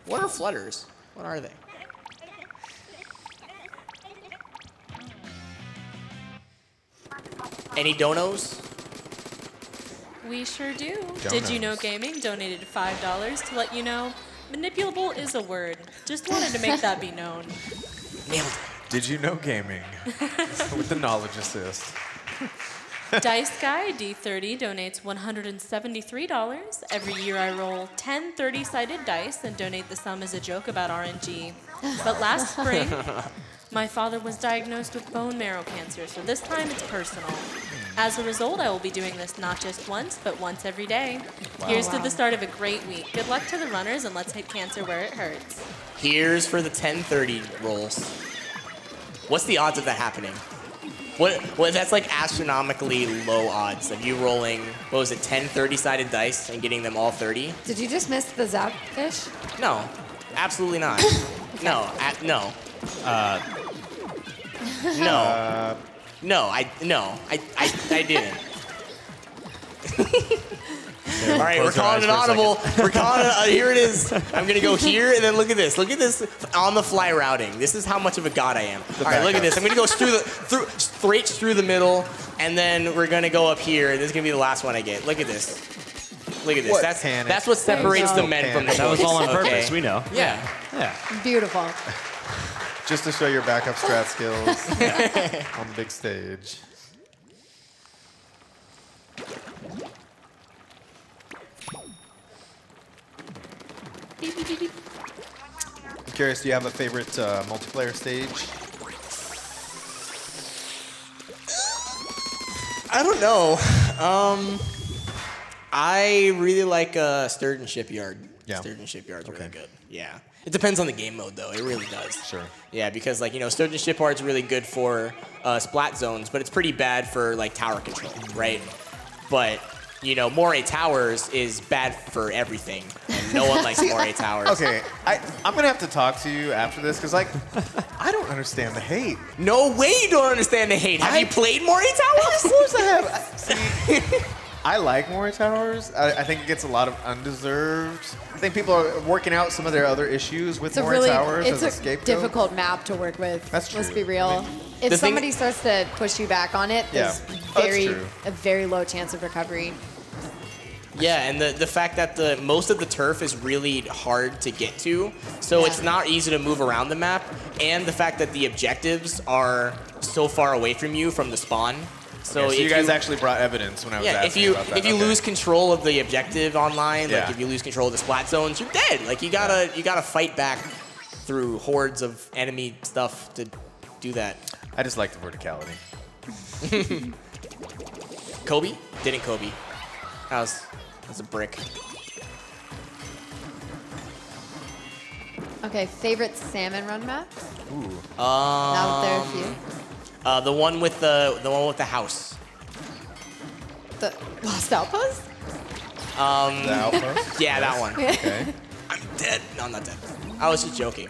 What are Flutters? What are they? Any donos?
We sure do. Did you know Gaming donated $5 to let you know manipulable is a word. Just wanted to make that be known.
Nailed it.
Did you know gaming with the knowledge assist?
Dice Guy D30 donates $173. Every year I roll 10 30-sided dice and donate the sum as a joke about RNG. But last spring, my father was diagnosed with bone marrow cancer, so this time it's personal. As a result, I will be doing this not just once, but once every day. Here's to the start of a great week. Good luck to the runners, and let's hit cancer where it hurts.
Here's for the 1030 rolls. What's the odds of that happening? What? That's like astronomically low odds of you rolling, what was it, 10 30-sided dice and getting them all 30?
Did you just miss the zap fish?
No, absolutely not. No, no. No, I didn't. All right, we're calling it audible. We're calling it, here it is. I'm gonna go here, and then look at this. Look at this on the fly routing. This is how much of a god I am. All right, look at this. I'm gonna go straight through the middle, and then we're gonna go up here. This is gonna be the last one I get. Look at this. Look at this. That's what separates the men from the boys.
That was all on
Okay.
purpose. We know.
Yeah.
Beautiful.
Just to show your backup strat skills on the big stage. I'm curious, do you have a favorite multiplayer stage?
I don't know. I really like Sturgeon Shipyard.
Yeah.
Sturgeon Shipyard's really good. Yeah. It depends on the game mode, though. It really does.
Sure.
Yeah, because, like, you know, Sturgeon Shipyard's really good for splat zones, but it's pretty bad for, like, tower control, right? But, you know, Moray Towers is bad for everything, and no one likes Moray Towers.
Okay, I'm going to have to talk to you after this, because, like, I don't understand the hate.
No way you don't understand the hate. Have you played Moray Towers?
Of course I have. See, I like Moray Towers. I think it gets a lot of undeserved. I think people are working out some of their other issues with Moray Towers as a scapegoat.
Difficult map to work with.
That's true.
Let's be real.
I mean,
if somebody starts to push you back on it, there's a very low chance of recovery.
Yeah, and the fact that most of the turf is really hard to get to, so it's not easy to move around the map, and the fact that the objectives are so far away from you from the spawn. So,
you guys actually brought evidence when I was asking about that.
If you lose control of the objective online, like if you lose control of the splat zones, you're dead. Like you gotta fight back through hordes of enemy stuff to do that.
I just like the verticality.
Kobe? Didn't Kobe. That's a brick.
Okay, favorite salmon run map?
Ooh.
Now that there are a few.
The one with the house.
The Lost Outpost?
The Outpost?
Yeah, that one.
Okay.
I'm dead. No, I'm not dead. I was just joking.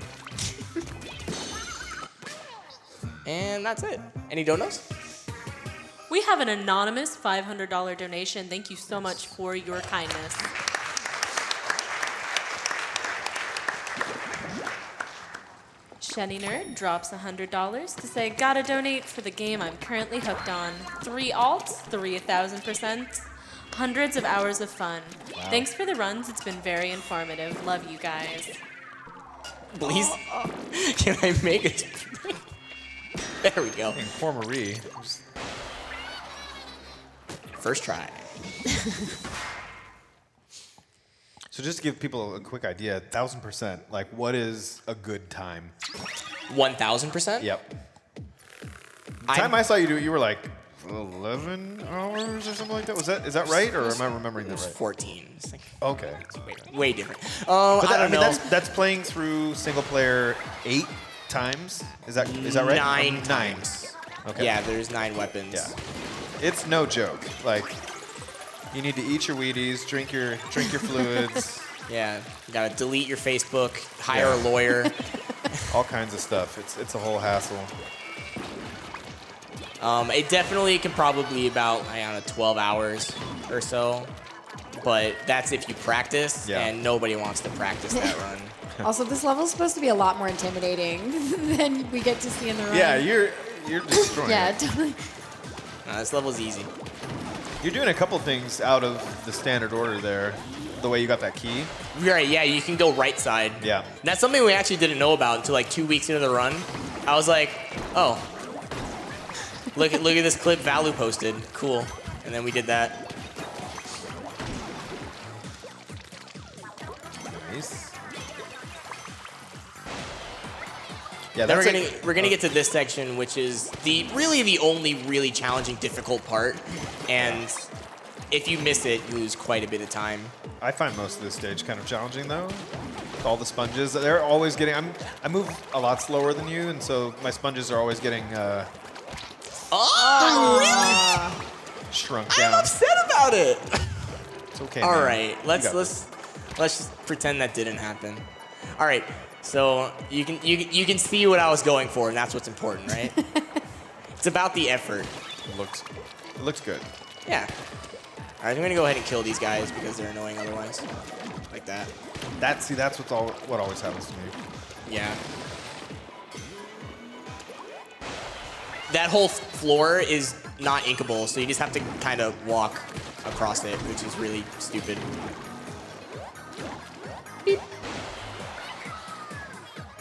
And that's it. Any donuts?
We have an anonymous $500 donation. Thank you so much for your kindness. Shenny Nerd drops $100 to say, gotta donate for the game I'm currently hooked on. 3 alts, 3,000%. Hundreds of hours of fun. Wow. Thanks for the runs. It's been very informative. Love you guys.
Please, can I make it? There we go.
And poor Marie.
First try.
So just to give people a quick idea, 1,000%, like what is a good time?
1,000%?
Yep. The time I saw you do it, you were like 11 hours or something like that. Is that right, or am I remembering that right?
14. It's like,
okay.
It's way different.
But
I don't know.
That's playing through single player 8 times. Is that right?
9 times.
Okay.
Yeah, there's 9 weapons.
Yeah. It's no joke. Like, you need to eat your Wheaties, drink your fluids.
Yeah, you gotta delete your Facebook, hire a lawyer.
All kinds of stuff. It's a whole hassle.
It definitely can probably be about, I don't know, 12 hours or so. But that's if you practice, and nobody wants to practice that run.
Also, this level's supposed to be a lot more intimidating than we get to see in the run.
Yeah, you're destroying
yeah,
it.
totally.
No, this level's easy.
You're doing a couple things out of the standard order there. The way you got that key.
Right, yeah, you can go right side.
Yeah.
That's something we actually didn't know about until like 2 weeks into the run. I was like, oh. Look at this clip Valu posted. Cool. And then we did that.
Nice. Yeah,
then
that's
we're gonna get to this section, which is really the only really challenging, difficult part. And if you miss it, you lose quite a bit of time.
I find most of this stage kind of challenging, though. With all the sponges, they're always getting. I move a lot slower than you, and so my sponges are always getting.
Really?
Shrunk down.
I'm upset about it.
It's okay.
All
man.
right, let's just pretend that didn't happen. All right, so you can see what I was going for, and that's what's important, right? It's about the effort.
It looks good.
Yeah. All right, I'm gonna go ahead and kill these guys because they're annoying otherwise, like that.
That's what always happens to me.
Yeah. That whole floor is not inkable, so you just have to kind of walk across it, which is really stupid. Beep.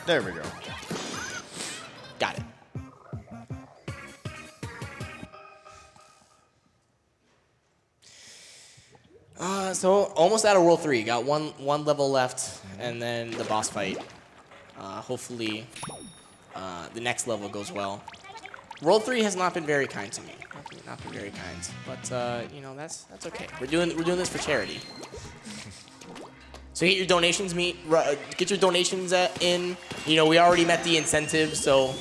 There we go.
Got it. So almost out of World 3. Got one level left, and then the boss fight. Hopefully, the next level goes well. World 3 has not been very kind to me. Not been very kind, but you know that's okay. We're doing this for charity. So get your donations in. You know, we already met the incentive, so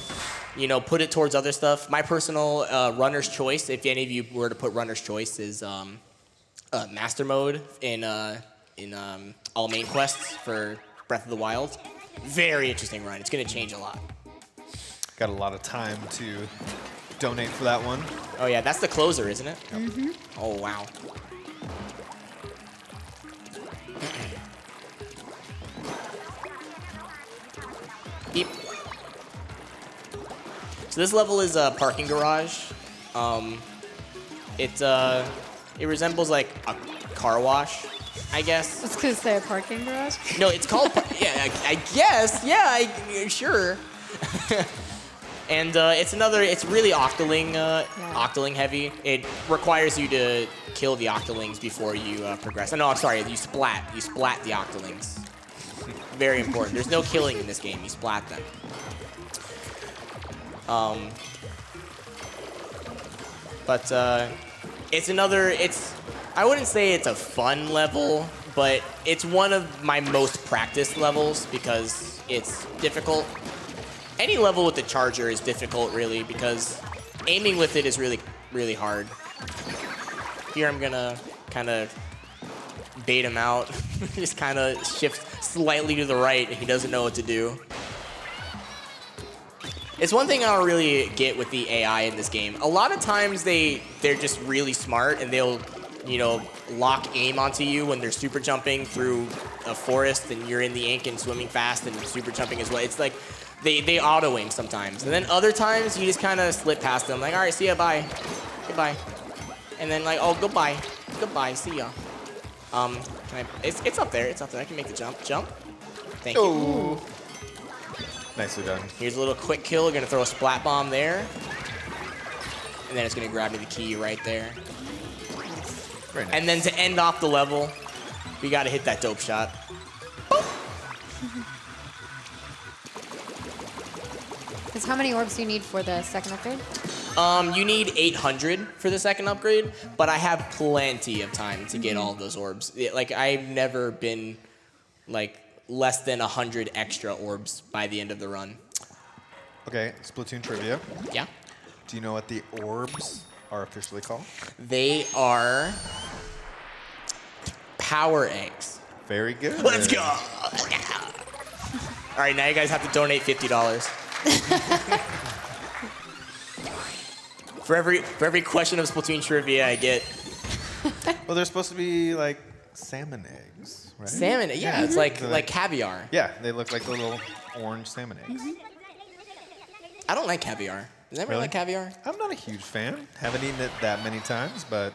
you know, put it towards other stuff. My personal runner's choice, if any of you were to put runner's choice, is master mode in all main quests for Breath of the Wild. Very interesting run. It's gonna change a lot.
Got a lot of time to donate for that one.
Oh yeah, that's the closer, isn't it?
Mm-hmm.
Oh wow. Beep. So this level is a parking garage. It resembles like a car wash, I guess.
It's because they have parking garage?
No, it's called, yeah, I guess. Yeah, sure. And it's really octoling heavy. It requires you to kill the octolings before you progress. No, I'm sorry, you splat the octolings. Very important. There's no killing in this game, you splat them. I wouldn't say it's a fun level, but it's one of my most practiced levels because it's difficult. Any level with the charger is difficult, really, because aiming with it is really, really hard. Here I'm gonna kind of bait him out. Just kind of shift slightly to the right, and he doesn't know what to do. It's one thing I don't really get with the AI in this game. A lot of times they're just really smart, and they'll, you know, lock aim onto you when they're super jumping through a forest, and you're in the ink and swimming fast and super jumping as well. It's like they auto aim sometimes, and then other times you just kind of slip past them, like, all right, see ya, bye, goodbye, and then like, oh, goodbye, goodbye. See ya. Can I? It's up there. It's up there. I can make the jump. Jump. Thank you.
Nicely done.
Here's a little quick kill. Gonna throw a splat bomb there, and then it's gonna grab me the key right there.
Very nice.
And then to end off the level, we gotta hit that dope shot.
Because how many orbs do you need for the second upgrade?
You need 800 for the second upgrade, but I have plenty of time to get all of those orbs. Like, I've never been, like, less than 100 extra orbs by the end of the run.
Okay, Splatoon trivia.
Yeah.
Do you know what the orbs are officially called?
They are power eggs.
Very good.
Let's go. All right, now you guys have to donate $50. For every question of Splatoon trivia I get.
Well, they're supposed to be like salmon eggs, right?
Salmon, yeah, it's like caviar.
Yeah, they look like little orange salmon eggs.
I don't like caviar. Does anyone like caviar?
I'm not a huge fan. Haven't eaten it that many times, but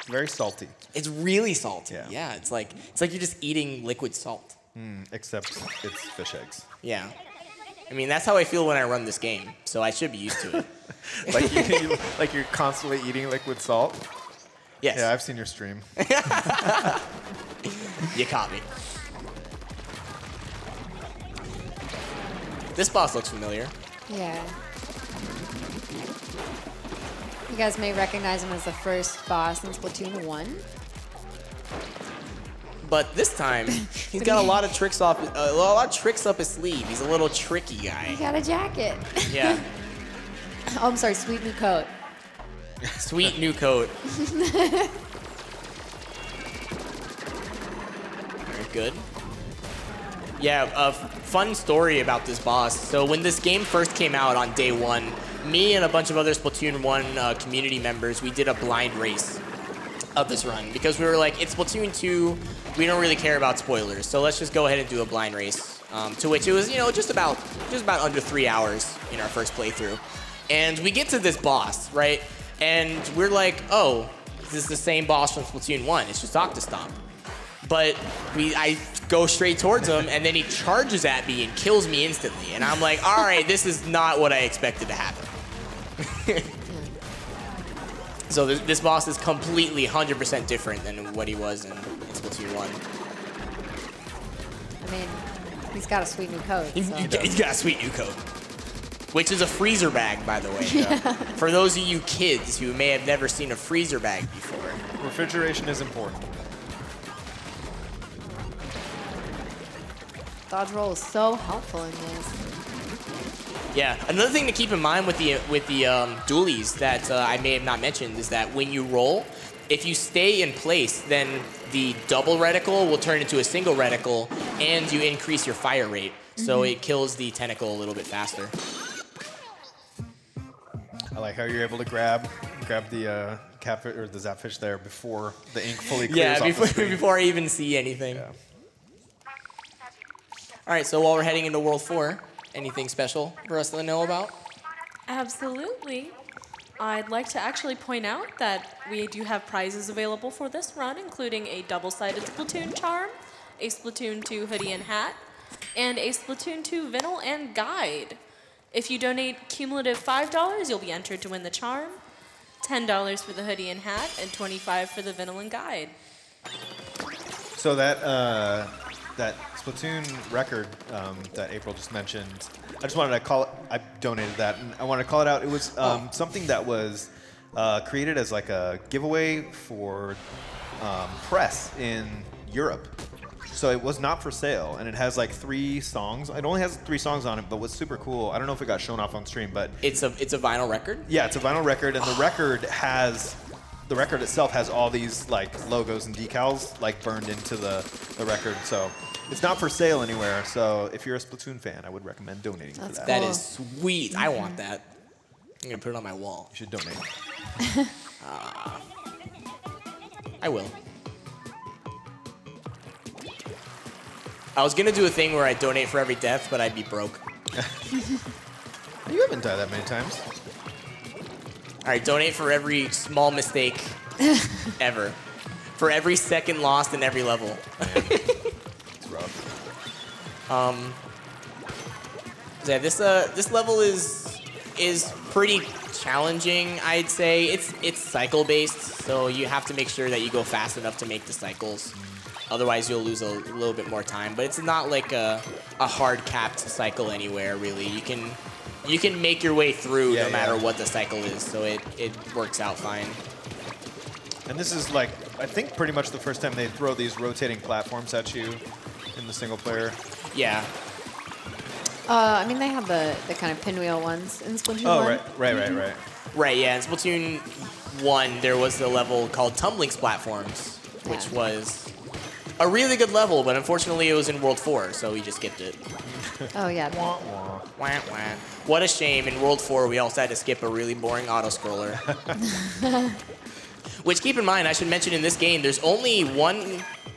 very salty.
It's really salty.
Yeah.
Yeah, it's like you're just eating liquid salt.
Except it's fish eggs.
Yeah. I mean, that's how I feel when I run this game, so I should be used to it.
like you're constantly eating liquid salt?
Yes.
Yeah, I've seen your stream.
You caught me. This boss looks familiar.
Yeah. You guys may recognize him as the first boss in Splatoon 1.
But this time, he's got a lot of tricks up his sleeve. He's a little tricky guy.
He got a jacket.
Yeah.
Oh, I'm sorry, sweet new coat.
Sweet new coat. Very good. Yeah, a fun story about this boss. So when this game first came out on day 1, me and a bunch of other Splatoon 1 community members, we did a blind race of this run because we were like, it's Splatoon 2, we don't really care about spoilers, so let's just go ahead and do a blind race. To which it was, just about under 3 hours in our first playthrough. And we get to this boss, right? And we're like, oh, this is the same boss from Splatoon 1. It's just Octostomp. But I go straight towards him, and then he charges at me and kills me instantly. And I'm like, all right, this is not what I expected to happen. So this boss is completely 100% different than what he was in Splatoon 1.
I mean, he's got a sweet new coat. So.
He's got a sweet new coat. Which is a freezer bag, by the way. Yeah. For those of you kids who may have never seen a freezer bag before.
Refrigeration is important.
Dodge roll is so helpful in this.
Yeah, another thing to keep in mind with the dualies that I may have not mentioned is that when you roll, if you stay in place, then the double reticle will turn into a single reticle, and you increase your fire rate, so it kills the tentacle a little bit faster.
I like how you're able to grab the catfish or the zapfish there before the ink fully clears off the screen.
Before I even see anything.
Yeah.
All right, so while we're heading into World 4, anything special for us to know about?
Absolutely. I'd like to actually point out that we do have prizes available for this run, including a double-sided Splatoon charm, a Splatoon 2 hoodie and hat, and a Splatoon 2 vinyl and guide. If you donate cumulative $5, you'll be entered to win the charm, $10 for the hoodie and hat, and $25 for the vinyl and guide.
So that Splatoon record that April just mentioned, I just wanted to call it, I donated that, and I wanted to call it out. It was something that was created as like a giveaway for press in Europe. So it was not for sale, and it has like 3 songs. It only has 3 songs on it, but what's super cool, I don't know if it got shown off on stream, but
it's a vinyl record?
Yeah, it's a vinyl record, and the record itself has all these like logos and decals like burned into the record. So it's not for sale anywhere. So if you're a Splatoon fan, I would recommend donating for that.
That is sweet. I want that. I'm gonna put it on my wall.
You should donate.
I will. I was gonna do a thing where I donate for every death, but I'd be broke.
You haven't died that many times.
All right, donate for every small mistake ever. for every second lost in every level.
It's rough.
Yeah, this level is pretty challenging, I'd say. It's cycle based, so you have to make sure that you go fast enough to make the cycles. Otherwise, you'll lose a little bit more time. But it's not like a hard capped cycle anywhere, really. You can make your way through no matter what the cycle is, so it works out fine.
And this is like, I think pretty much the first time they throw these rotating platforms at you in the single player.
Yeah.
I mean, they have the kind of pinwheel ones in Splatoon 1.
Oh, right.
Right, yeah. In Splatoon 1, there was a level called Tumbling Platforms, which was a really good level, but unfortunately it was in World 4, so we just skipped it.
Oh, yeah.
Wah, wah. What a shame. In World 4, we also had to skip a really boring auto-scroller. Which, keep in mind, I should mention in this game, there's only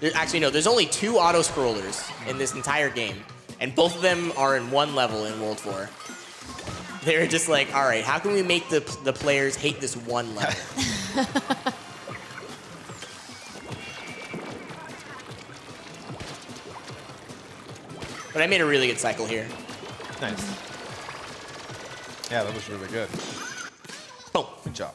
there's only 2 auto-scrollers in this entire game. And both of them are in one level in World 4. They're just like, all right, how can we make the players hate this one level? But I made a really good cycle here.
Nice. Yeah, that was really good.
Boom.
Good job.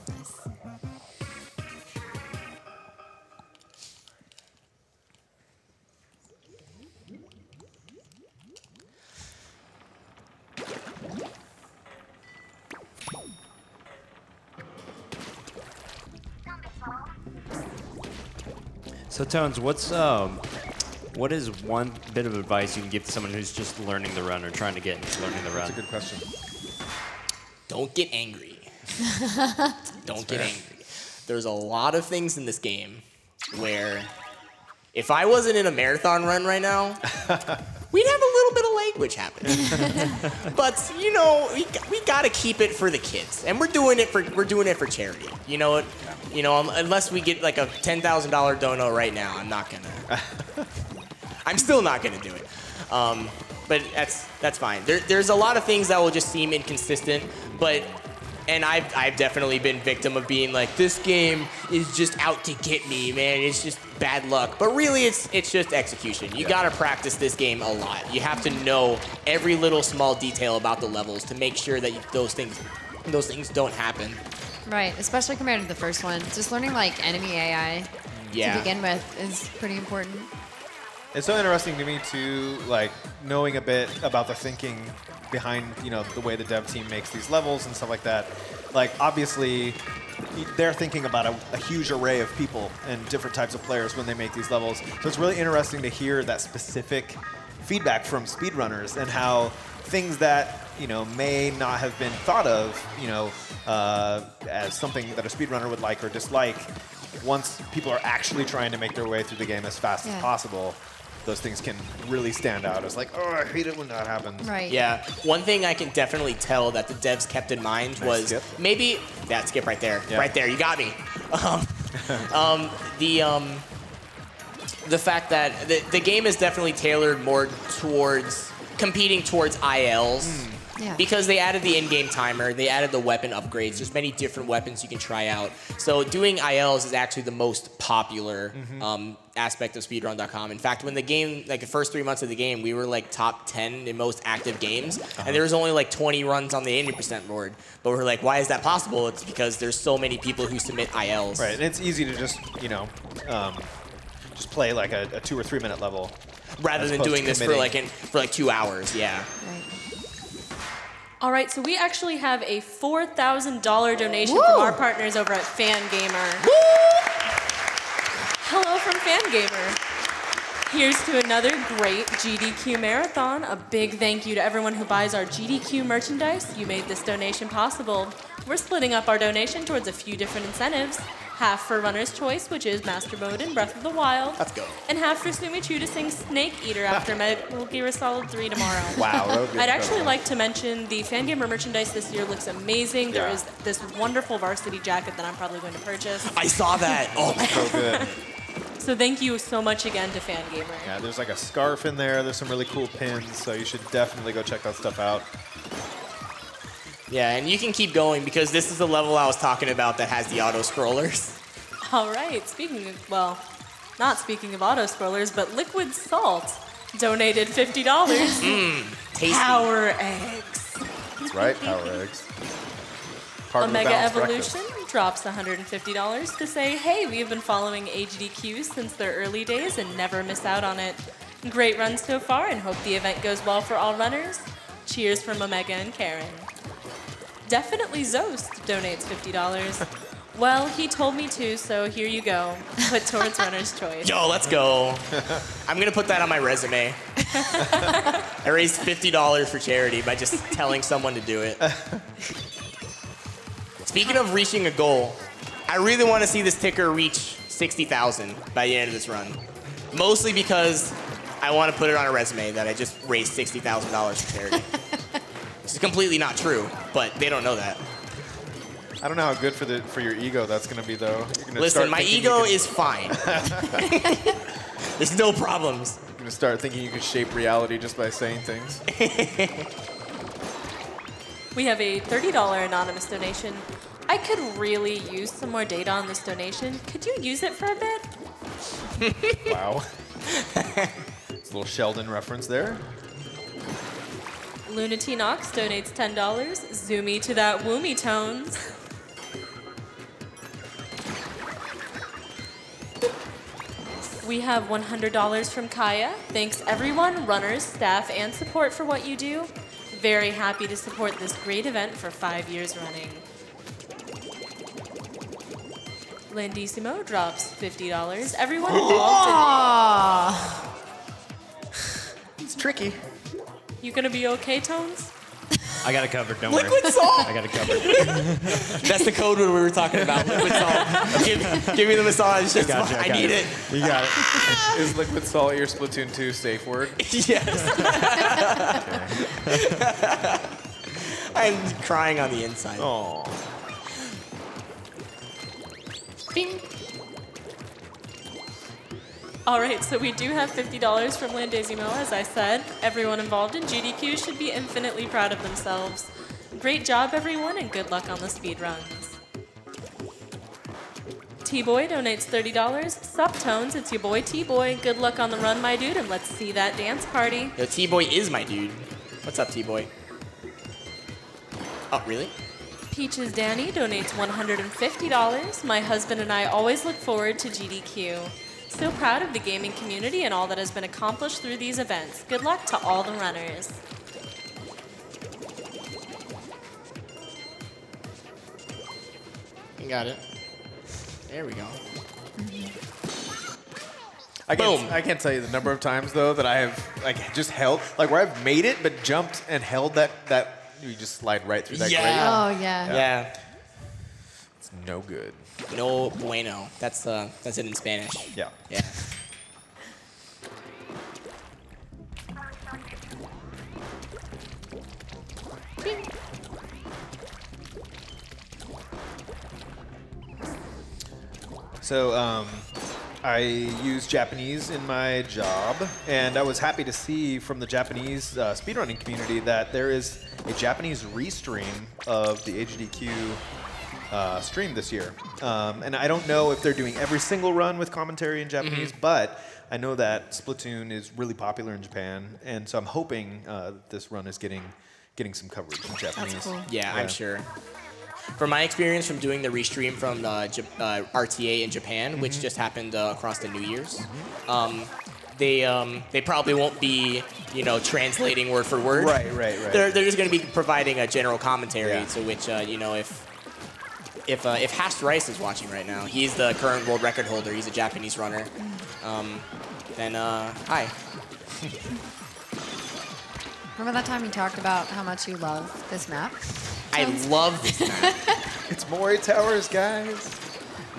So Tones, what is one bit of advice you can give to someone who's just learning the run or trying to get into learning the run?
That's a good question.
Don't get angry. Don't get angry. There's a lot of things in this game where if I wasn't in a marathon run right now, we'd have a little bit of language happening. But you know, we gotta keep it for the kids, and we're doing it for charity. You know what? You know, unless we get like a $10,000 dono right now, I'm not gonna. I'm still not gonna do it. But that's fine. There's a lot of things that will just seem inconsistent, and I've definitely been victim of being like, this game is just out to get me, man. It's just bad luck. But really, it's just execution. You gotta practice this game a lot. You have to know every little small detail about the levels to make sure that those things don't happen.
Right, especially compared to the first one. Just learning like enemy AI to begin with is pretty important.
It's so interesting to me too, like knowing a bit about the thinking behind, you know, the way the dev team makes these levels and stuff like that. Like obviously, they're thinking about a huge array of people and different types of players when they make these levels. So it's really interesting to hear that specific feedback from speedrunners and how things that, you know, may not have been thought of, you know, as something that a speedrunner would like or dislike, once people are actually trying to make their way through the game as fast as possible, those things can really stand out as like, oh, I hate it when that happens.
Right.
Yeah. One thing I can definitely tell that the devs kept in mind was
skip.
maybe that skip right there.
Yeah.
Right there. You got me. The fact that the game is definitely tailored more towards competing towards ILs.
Yeah.
Because they added the in-game timer, they added the weapon upgrades. There's many different weapons you can try out. So doing ILs is actually the most popular aspect of speedrun.com. In fact, when the game, like the first 3 months of the game, we were like top 10 in most active games, and there was only like 20 runs on the 80% board. But we're like, why is that possible? It's because there's so many people who submit ILs.
Right, and it's easy to just, you know, just play like a 2 or 3 minute level.
Rather than doing this for like 2 hours, yeah.
Right.
All right, so we actually have a $4,000 donation from our partners over at Fangamer. Hello from Fangamer. Here's to another great GDQ marathon. A big thank you to everyone who buys our GDQ merchandise. You made this donation possible. We're splitting up our donation towards a few different incentives. Half for Runner's Choice, which is Master Mode in Breath of the Wild.
Let's go.
And half for Sumichu to sing Snake Eater after Metal Gear Solid 3 tomorrow.
Wow, that would be
I'd actually
incredible.
like to mention the Fangamer merchandise this year looks amazing. There
Yeah.
is this wonderful varsity jacket that I'm probably going to purchase.
I saw that. Oh my
So good.
So thank you so much again to Fangamer.
Yeah, there's like a scarf in there. There's some really cool pins, so you should definitely go check that stuff out.
Yeah, and you can keep going because this is the level I was talking about that has the auto scrollers.
All right, speaking of, well, Not speaking of auto scrollers, but Liquid Salt donated $50.
Tasty.
Power eggs.
That's right, Power Eggs. Part of the
Omega
balanced
Evolution
breakfast.
drops $150 to say, hey, we have been following AGDQ since their early days and never miss out on it. Great run so far and hope the event goes well for all runners. Cheers from Omega and Karen. Definitely Zost donates $50. Well, he told me to, so here you go. Put towards runner's choice.
Yo, let's go. I'm going to put that on my resume. I raised $50 for charity by just telling someone to do it. Speaking of reaching a goal, I really want to see this ticker reach 60,000 by the end of this run. Mostly because I want to put it on a resume that I just raised $60,000 for charity. It's completely not true, but they don't know that.
I don't know how good for your ego that's going to be, though.
Listen, my ego is fine. There's no problems.
You're going to start thinking you can shape reality just by saying things.
We have a $30 anonymous donation. I could really use some more data on this donation. Could you use it for a bit?
Wow. It's a little Sheldon reference there.
Lunatinox donates $10. Zoomy to that woomy tones. We have $100 from Kaya. Thanks everyone, runners, staff, and support for what you do. Very happy to support this great event for 5 years running. Landissimo drops $50. Everyone involved
It's tricky.
You gonna be okay, Tones?
I got it covered. Don't worry.
Liquid salt!
I got it covered.
That's the code word we were talking about. Liquid salt. Give me the massage. I need it.
You got it.
Is Liquid Salt your Splatoon 2 safe word?
Yes. I'm crying on the inside.
Oh.
Bing. All right, so we do have $50 from Landissimo, as I said. Everyone involved in GDQ should be infinitely proud of themselves. Great job, everyone, and good luck on the speed runs. T-Boy donates $30. Sup, Tones? It's your boy T-Boy. Good luck on the run, my dude, and let's see that dance party.
Yo, T-Boy is my dude. What's up, T-Boy? Oh, really?
Peaches Danny donates $150. My husband and I always look forward to GDQ. So proud of the gaming community and all that has been accomplished through these events. Good luck to all the runners.
You got it. There we go.
I can't tell you the number of times, though, that I have just held, where I've made it but jumped and held that you just slide right through that grate.
Oh, yeah.
Yeah.
It's no good.
No bueno. That's it in Spanish.
Yeah.
Yeah.
So I use Japanese in my job, and I was happy to see from the Japanese speedrunning community that there is a Japanese restream of the AGDQ stream this year. And I don't know if they're doing every single run with commentary in Japanese, but I know that Splatoon is really popular in Japan, and so I'm hoping this run is getting some coverage in Japanese.
That's cool.
Yeah, I'm sure. From my experience from doing the restream from RTA in Japan, which just happened across the New Year's, they probably won't be translating word for word.
Right.
They're just going to be providing a general commentary to which if Hashed Rice is watching right now, he's the current world record holder. He's a Japanese runner. Then hi.
Remember that time you talked about how much you love this map?
I love this map.
It's Mori Towers, guys.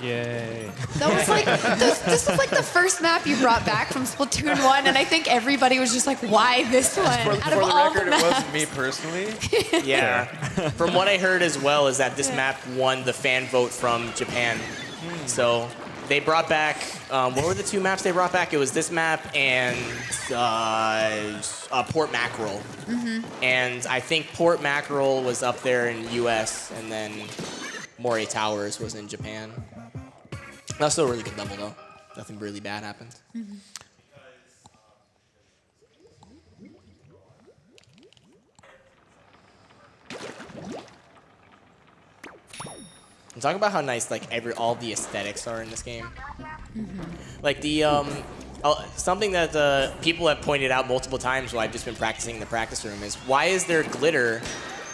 Yay.
That was like this was like the first map you brought back from Splatoon 1, and I think everybody was just like, why this one?
For the record, it wasn't me personally.
Yeah. From what I heard as well is that this map won the fan vote from Japan. So they brought back, what were the two maps they brought back? It was this map and Port Mackerel. And I think Port Mackerel was up there in the US, and then Mori Towers was in Japan. That's still a really good level, though. Nothing really bad happened.
Mm-hmm.
And talk about how nice like all the aesthetics are in this game. Like the something that people have pointed out multiple times while I've just been practicing in the practice room is why is there glitter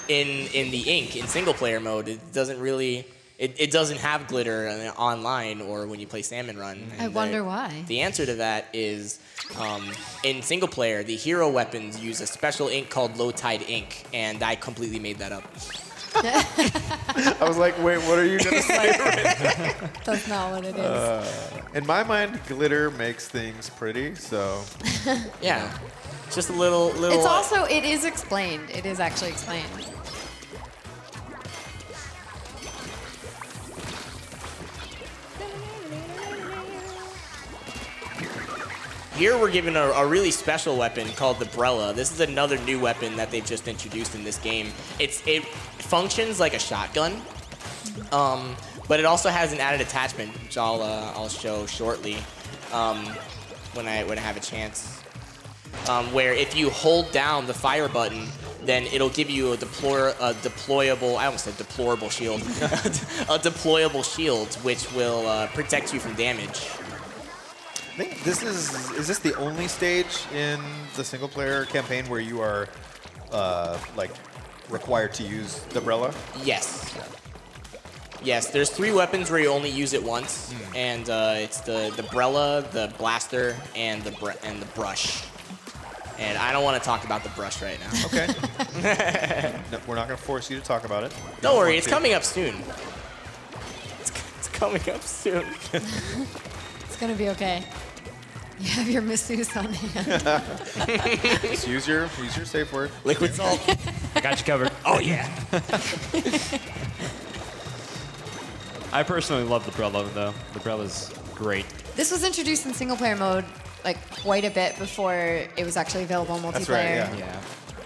in the ink in single player mode? It doesn't really. It doesn't have glitter online or when you play Salmon Run.
I wonder why.
The answer to that is in single player, the hero weapons use a special ink called low tide ink, and I completely made that up.
I was like, wait, what are you going to say?
That's not what it is.
In my mind, glitter makes things pretty, so.
Yeah. Just a little.
It's also, it is explained. It is actually explained.
Here we're given a really special weapon called the Brella. This is another new weapon that they've just introduced in this game. It functions like a shotgun, but it also has an added attachment, which I'll show shortly when I have a chance. Where if you hold down the fire button, then it'll give you a deployable. I almost said deplorable shield. A deployable shield, which will protect you from damage.
I think this is this the only stage in the single player campaign where you are like required to use the Brella?
Yes. Yes, there's 3 weapons where you only use it once, and it's the Brella, the blaster, and the brush. And I don't want to talk about the brush right now.
Okay. No, we're not going to force you to talk about it.
Don't worry, it's coming up soon. It's coming up soon.
It's going to be okay. You have your masseuse on hand.
Just use your safe word.
Liquid salt.
I got you covered.
Oh, yeah.
I personally love the Brella, though. The Brella's great.
This was introduced in single player mode like quite a bit before it was actually available in multiplayer.
That's right,
Yeah.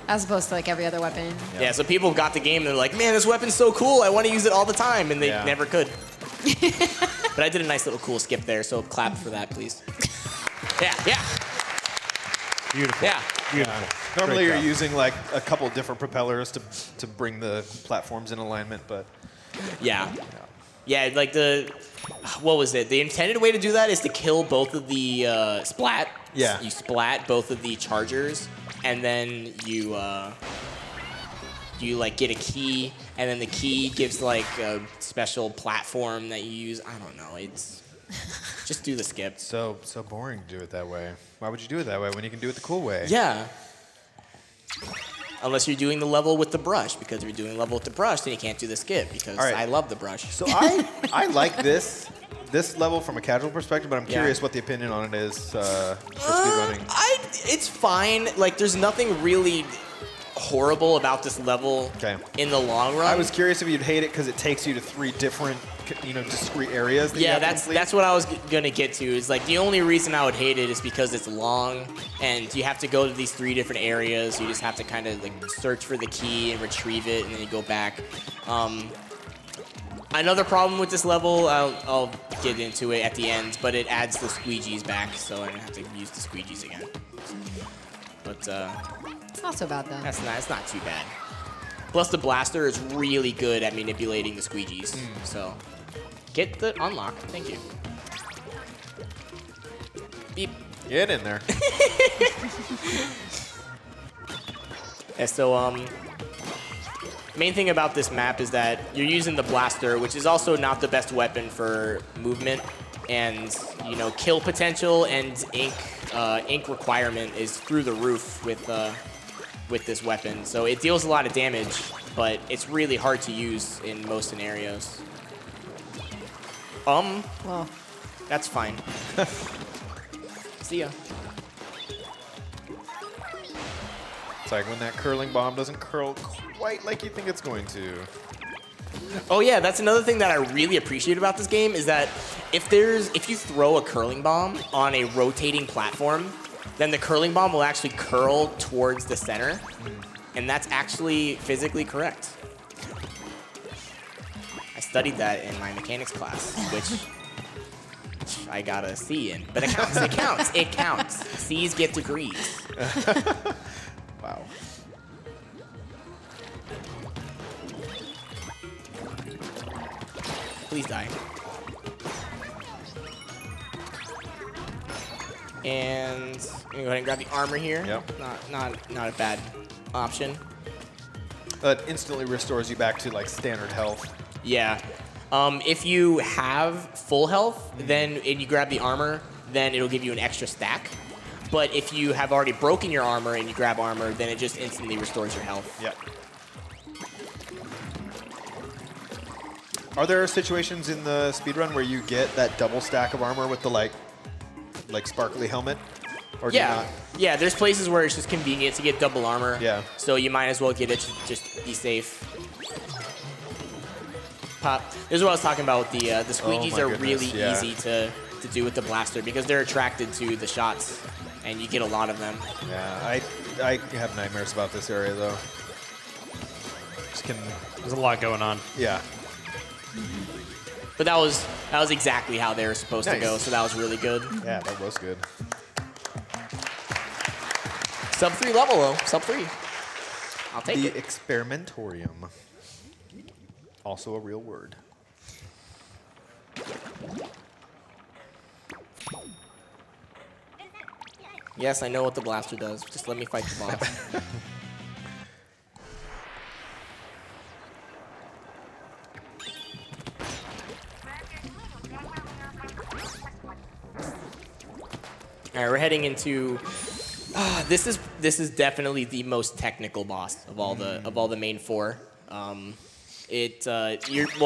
As opposed to like every other weapon.
Yeah, so people got the game and they're like, man, this weapon's so cool. I want to use it all the time. And they never could. But I did a nice little cool skip there, so clap for that, please. Yeah.
Beautiful.
Yeah.
Beautiful.
Normally you're using like a couple different propellers to bring the platforms in alignment, but
Yeah, like what was it? The intended way to do that is to kill both of the splat.
Yeah.
You splat both of the chargers, and then you like get a key, and then the key gives like a special platform that you use. I don't know. It's just do the skip.
so boring to do it that way. Why would you do it that way when you can do it the cool way?
Yeah. Unless you're doing the level with the brush, because if you're doing the level with the brush, then you can't do the skip, because
All right.
I love the brush.
So I like this level from a casual perspective, but I'm curious what the opinion on it is for speedrunning.
It's fine. Like, there's nothing really horrible about this level in the long run.
I was curious if you'd hate it because it takes you to 3 different, discrete areas. That
yeah, that's what I was gonna get to. Is like the only reason I would hate it is because it's long and you have to go to these 3 different areas. You just have to kind of like search for the key and retrieve it, and then you go back. Another problem with this level, I'll get into it at the end, but it adds the squeegees back, so I don't have to use the squeegees again. But
It's not so bad though.
it's not too bad. Plus the blaster is really good at manipulating the squeegees, so get the unlock. Thank you. Beep.
Get in there.
Yeah, so main thing about this map is that you're using the blaster, which is also not the best weapon for movement, and kill potential and ink requirement is through the roof with this weapon. So it deals a lot of damage, but it's really hard to use in most scenarios.
Well,
That's fine. See ya.
It's like when that curling bomb doesn't curl quite like you think it's going to.
Oh yeah, that's another thing that I really appreciate about this game is that if you throw a curling bomb on a rotating platform, then the curling bomb will actually curl towards the center, and that's actually physically correct. I studied that in my mechanics class, which I got a C in. But it counts. It counts. It counts. C's get degrees.
Wow.
Please die. And I'm gonna go ahead and grab the armor here.
Yep.
Not a bad option.
It instantly restores you back to like standard health.
Yeah. If you have full health, then and you grab the armor, then it'll give you an extra stack. But if you have already broken your armor and you grab armor, then it just instantly restores your health.
Yeah. Are there situations in the speedrun where you get that double stack of armor with the like sparkly helmet? Or do you not?
Yeah, there's places where it's just convenient to get double armor.
Yeah.
So you might as well get it to just be safe. Pop. This is what I was talking about with the squeegees
Oh my
are
goodness,
really
yeah.
easy to do with the blaster because they're attracted to the shots and you get a lot of them.
Yeah, I have nightmares about this area though.
There's a lot going on.
Yeah.
But that was exactly how they were supposed to go, so that was really good.
Yeah, that was good.
Sub 3 level though, sub 3. I'll take
The
it.
experimentorium. Also a real word.
Yes, I know what the blaster does. Just let me fight the boss. All right, we're heading into. This is definitely the most technical boss of all the main four. Well,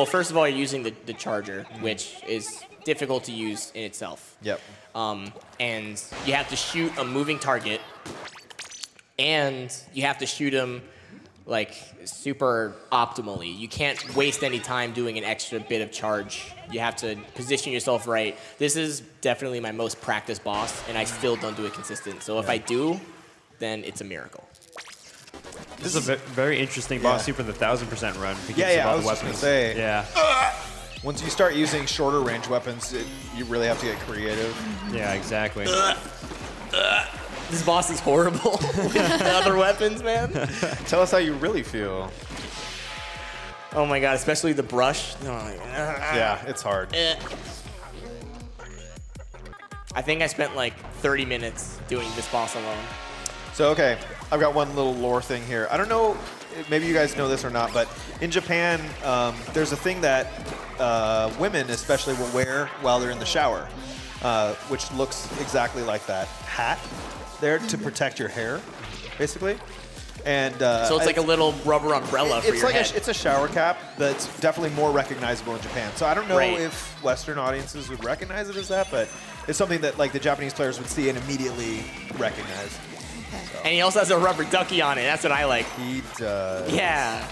first of all, you're using the charger, which is difficult to use in itself.
Yep.
And you have to shoot a moving target, and you have to shoot him like super optimally. You can't waste any time doing an extra bit of charge. You have to position yourself right. This is definitely my most practiced boss, and I still don't do it consistent. So if I do, then it's a miracle.
This is a very interesting boss too for the 1000% run. Because
Yeah,
of all
I was
the
just
weapons.
gonna say.
Yeah.
Once you start using shorter range weapons, you really have to get creative.
Yeah, exactly.
This boss is horrible with the other weapons, man.
Tell us how you really feel.
Oh my god, especially the brush.
Yeah, it's hard.
I think I spent like 30 minutes doing this boss alone.
So, okay, I've got one little lore thing here. I don't know, maybe you guys know this or not, but in Japan, there's a thing that women especially will wear while they're in the shower, which looks exactly like that hat there to protect your hair, basically. And
so it's like a little rubber umbrella for your head.
It's a shower cap that's definitely more recognizable in Japan. So I don't know
Right.
if Western audiences would recognize it as that, but it's something that like the Japanese players would see and immediately recognize.
And he also has a rubber ducky on it. That's what I like.
He does.
Yeah.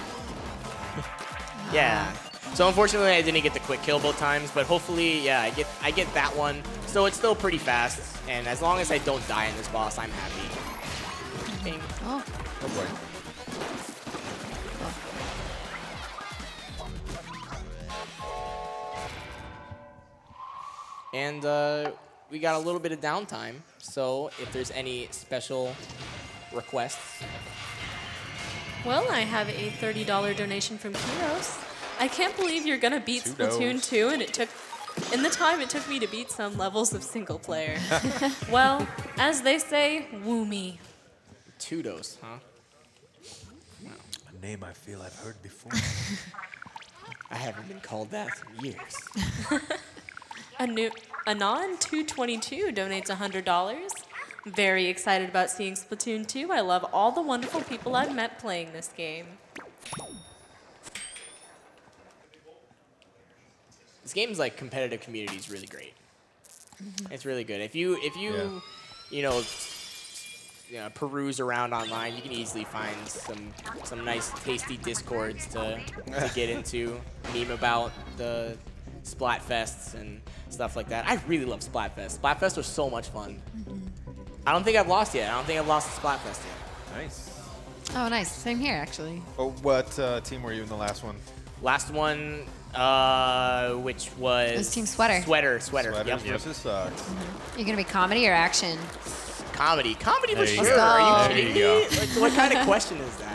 Yeah. So unfortunately, I didn't get the quick kill both times, but hopefully, yeah, I get that one. So it's still pretty fast, and as long as I don't die in this boss, I'm happy. Bing.
Oh.
Oh boy.
And we got a little bit of downtime, so if there's any special requests.
Well, I have a $30 donation from Kiros. I can't believe you're gonna beat Splatoon 2, and in the time it took me to beat some levels of single player. Well, as they say, woo me.
Tudos, huh?
A name I feel I've heard before.
I haven't been called that in years.
Anon222 donates $100. Very excited about seeing Splatoon 2. I love all the wonderful people I've met playing this game.
This game's like competitive community is really great. It's really good. If you you know, peruse around online, you can easily find some nice tasty discords to get into, meme about the Splatfests and stuff like that. I really love Splatfest. Splatfest was so much fun. I don't think I've lost yet. I don't think I've lost the Splatfest yet.
Nice.
Oh, nice. Same here, actually.
Oh, what team were you in the last one?
Last one, which was...
It was Team Sweater.
Sweater.
Sweaters
Yep.
versus Socks.
You're going to be comedy or action?
Comedy for
There you
sure.
go.
Are you
There
kidding
you
me? Like, what kind of question is that?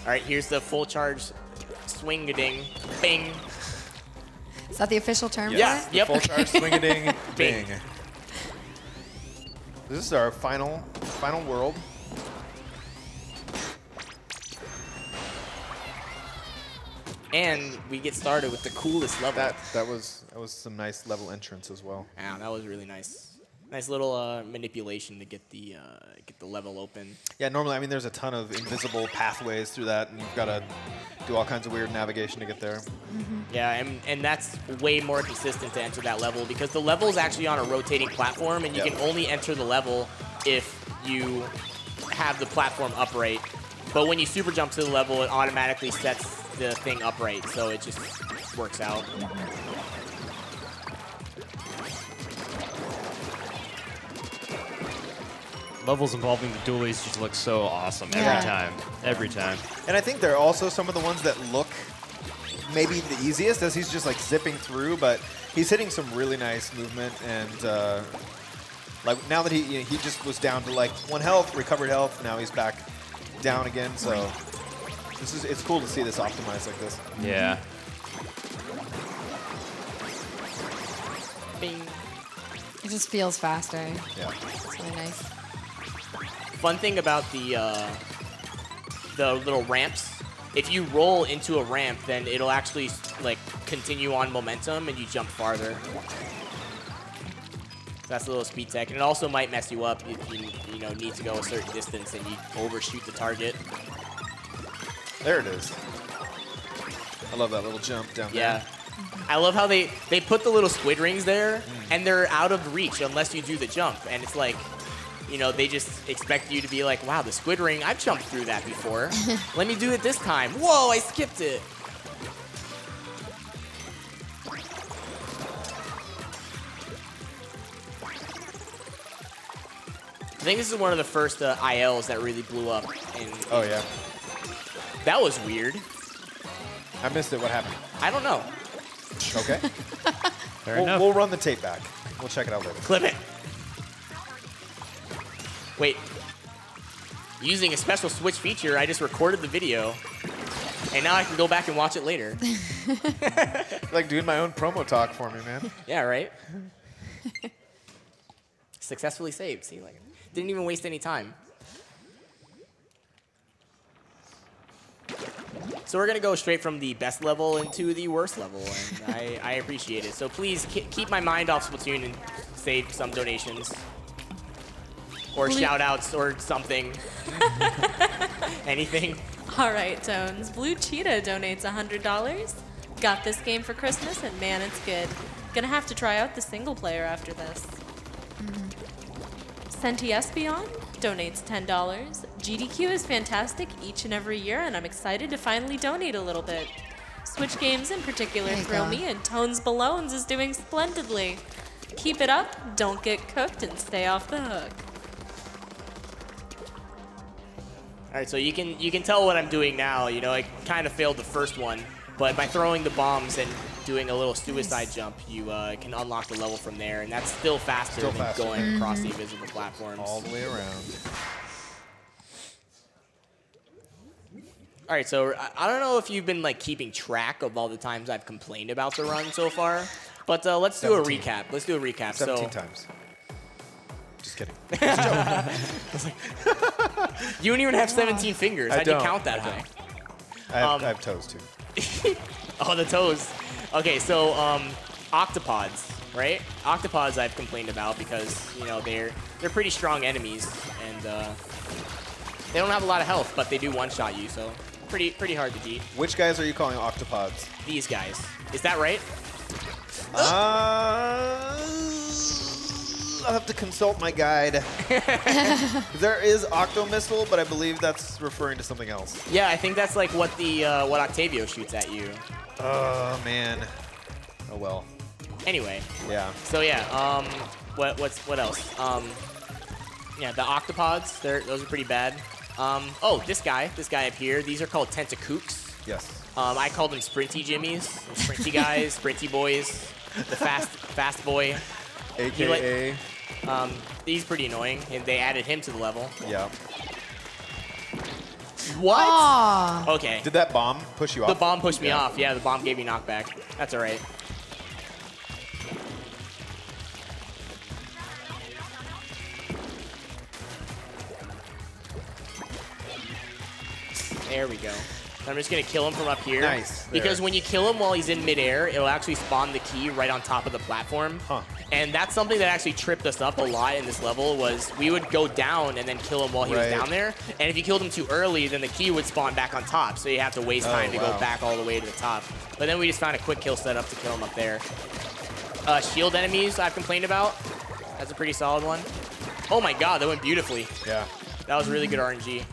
All right, here's the full charge swing-a-ding. Bing.
Is that the official term
Yeah.
for it?
Yep.
Full charge, swing-a-ding,
Bing.
bing. This is our final world.
And we get started with the coolest level.
That was some nice level entrance as well.
Yeah, that was really nice. Nice little manipulation to get the level open.
Yeah, normally, I mean, there's a ton of invisible pathways through that, and you've got to do all kinds of weird navigation to get there.
Yeah, and that's way more consistent to enter that level because the level is actually on a rotating platform, and you can only enter the level if you have the platform upright. But when you super jump to the level, it automatically sets the thing upright, so it just works out.
Levels involving the dualies just look so awesome every time.
And I think they're also some of the ones that look maybe the easiest as he's just like zipping through, but he's hitting some really nice movement. And like now that he just was down to like 1 health, recovered health, now he's back down again. So it's cool to see this optimized like this.
Yeah.
Bing.
It just feels faster.
Yeah.
It's really nice.
Fun thing about the little ramps, if you roll into a ramp, then it'll actually like continue on momentum and you jump farther. That's a little speed tech, and it also might mess you up if you need to go a certain distance and you overshoot the target.
There it is. I love that little jump down there.
Yeah. I love how they put the little squid rings there, and they're out of reach unless you do the jump. And it's like, they just expect you to be like, wow, the squid ring, I've jumped through that before. Let me do it this time. Whoa, I skipped it. I think this is one of the first ILs that really blew up.
Oh, yeah.
That was weird.
I missed it. What happened?
I don't know.
Okay.
Fair enough.
We'll run the tape back. We'll check it out later.
Clip it. Wait. Using a special Switch feature, I just recorded the video, and now I can go back and watch it later.
Like doing my own promo talk for me, man.
Yeah, right? Successfully saved. See, like, didn't even waste any time. So we're going to go straight from the best level into the worst level, and I appreciate it. So please keep my mind off Splatoon and save some donations. Or shout-outs or something. Anything.
All right, Tones. Blue Cheetah donates $100. Got this game for Christmas, and man, it's good. Gonna have to try out the single player after this. Senti Espion donates $10. GDQ is fantastic each and every year, and I'm excited to finally donate a little bit. Switch games in particular
There you
thrill
go.
me, and TonesBalones is doing splendidly. Keep it up, don't get cooked, and stay off the hook.
All right, so you can tell what I'm doing now. I kind of failed the first one, but by throwing the bombs and doing a little suicide jump, you can unlock the level from there, and that's still faster than going across the invisible platforms.
All the way around.
All right, so I don't know if you've been keeping track of all the times I've complained about the run so far, but let's do a
17.
recap. Let's do a recap.
17 times. Just kidding.
You don't even have 17 fingers. How'd you count that high?
I have toes, too.
Oh, the toes. Okay, so octopods, right? Octopods I've complained about because, they're pretty strong enemies, and they don't have a lot of health, but they do one-shot you, so pretty hard to beat.
Which guys are you calling octopods?
These guys. Is that right?
I'll have to consult my guide. There is Octo Missile, but I believe that's referring to something else.
Yeah, I think that's what what Octavio shoots at you.
Oh, man. Oh, well.
Anyway.
Yeah.
So yeah, what else? Yeah, the octopods, those are pretty bad. Oh, this guy up here. These are called Tentacooks.
Yes.
I call them Sprinty Jimmies, Sprinty guys, Sprinty boys, the fast boy.
AKA.
He's pretty annoying, and they added him to the level.
Yeah.
What?
Aw.
Okay.
Did that bomb push you off?
The bomb pushed me off. Yeah, the bomb gave me knockback. That's all right. There we go. I'm just going to kill him from up here.
Nice.
Because when you kill him while he's in midair, it'll actually spawn the key right on top of the platform.
Huh.
And that's something that actually tripped us up a lot in this level was we would go down and then kill him while he was down there. And if you killed him too early, then the key would spawn back on top. So you have to waste time to go back all the way to the top. But then we just found a quick kill setup to kill him up there. Shield enemies I've complained about. That's a pretty solid one. Oh my god, that went beautifully.
Yeah.
That was really good RNG.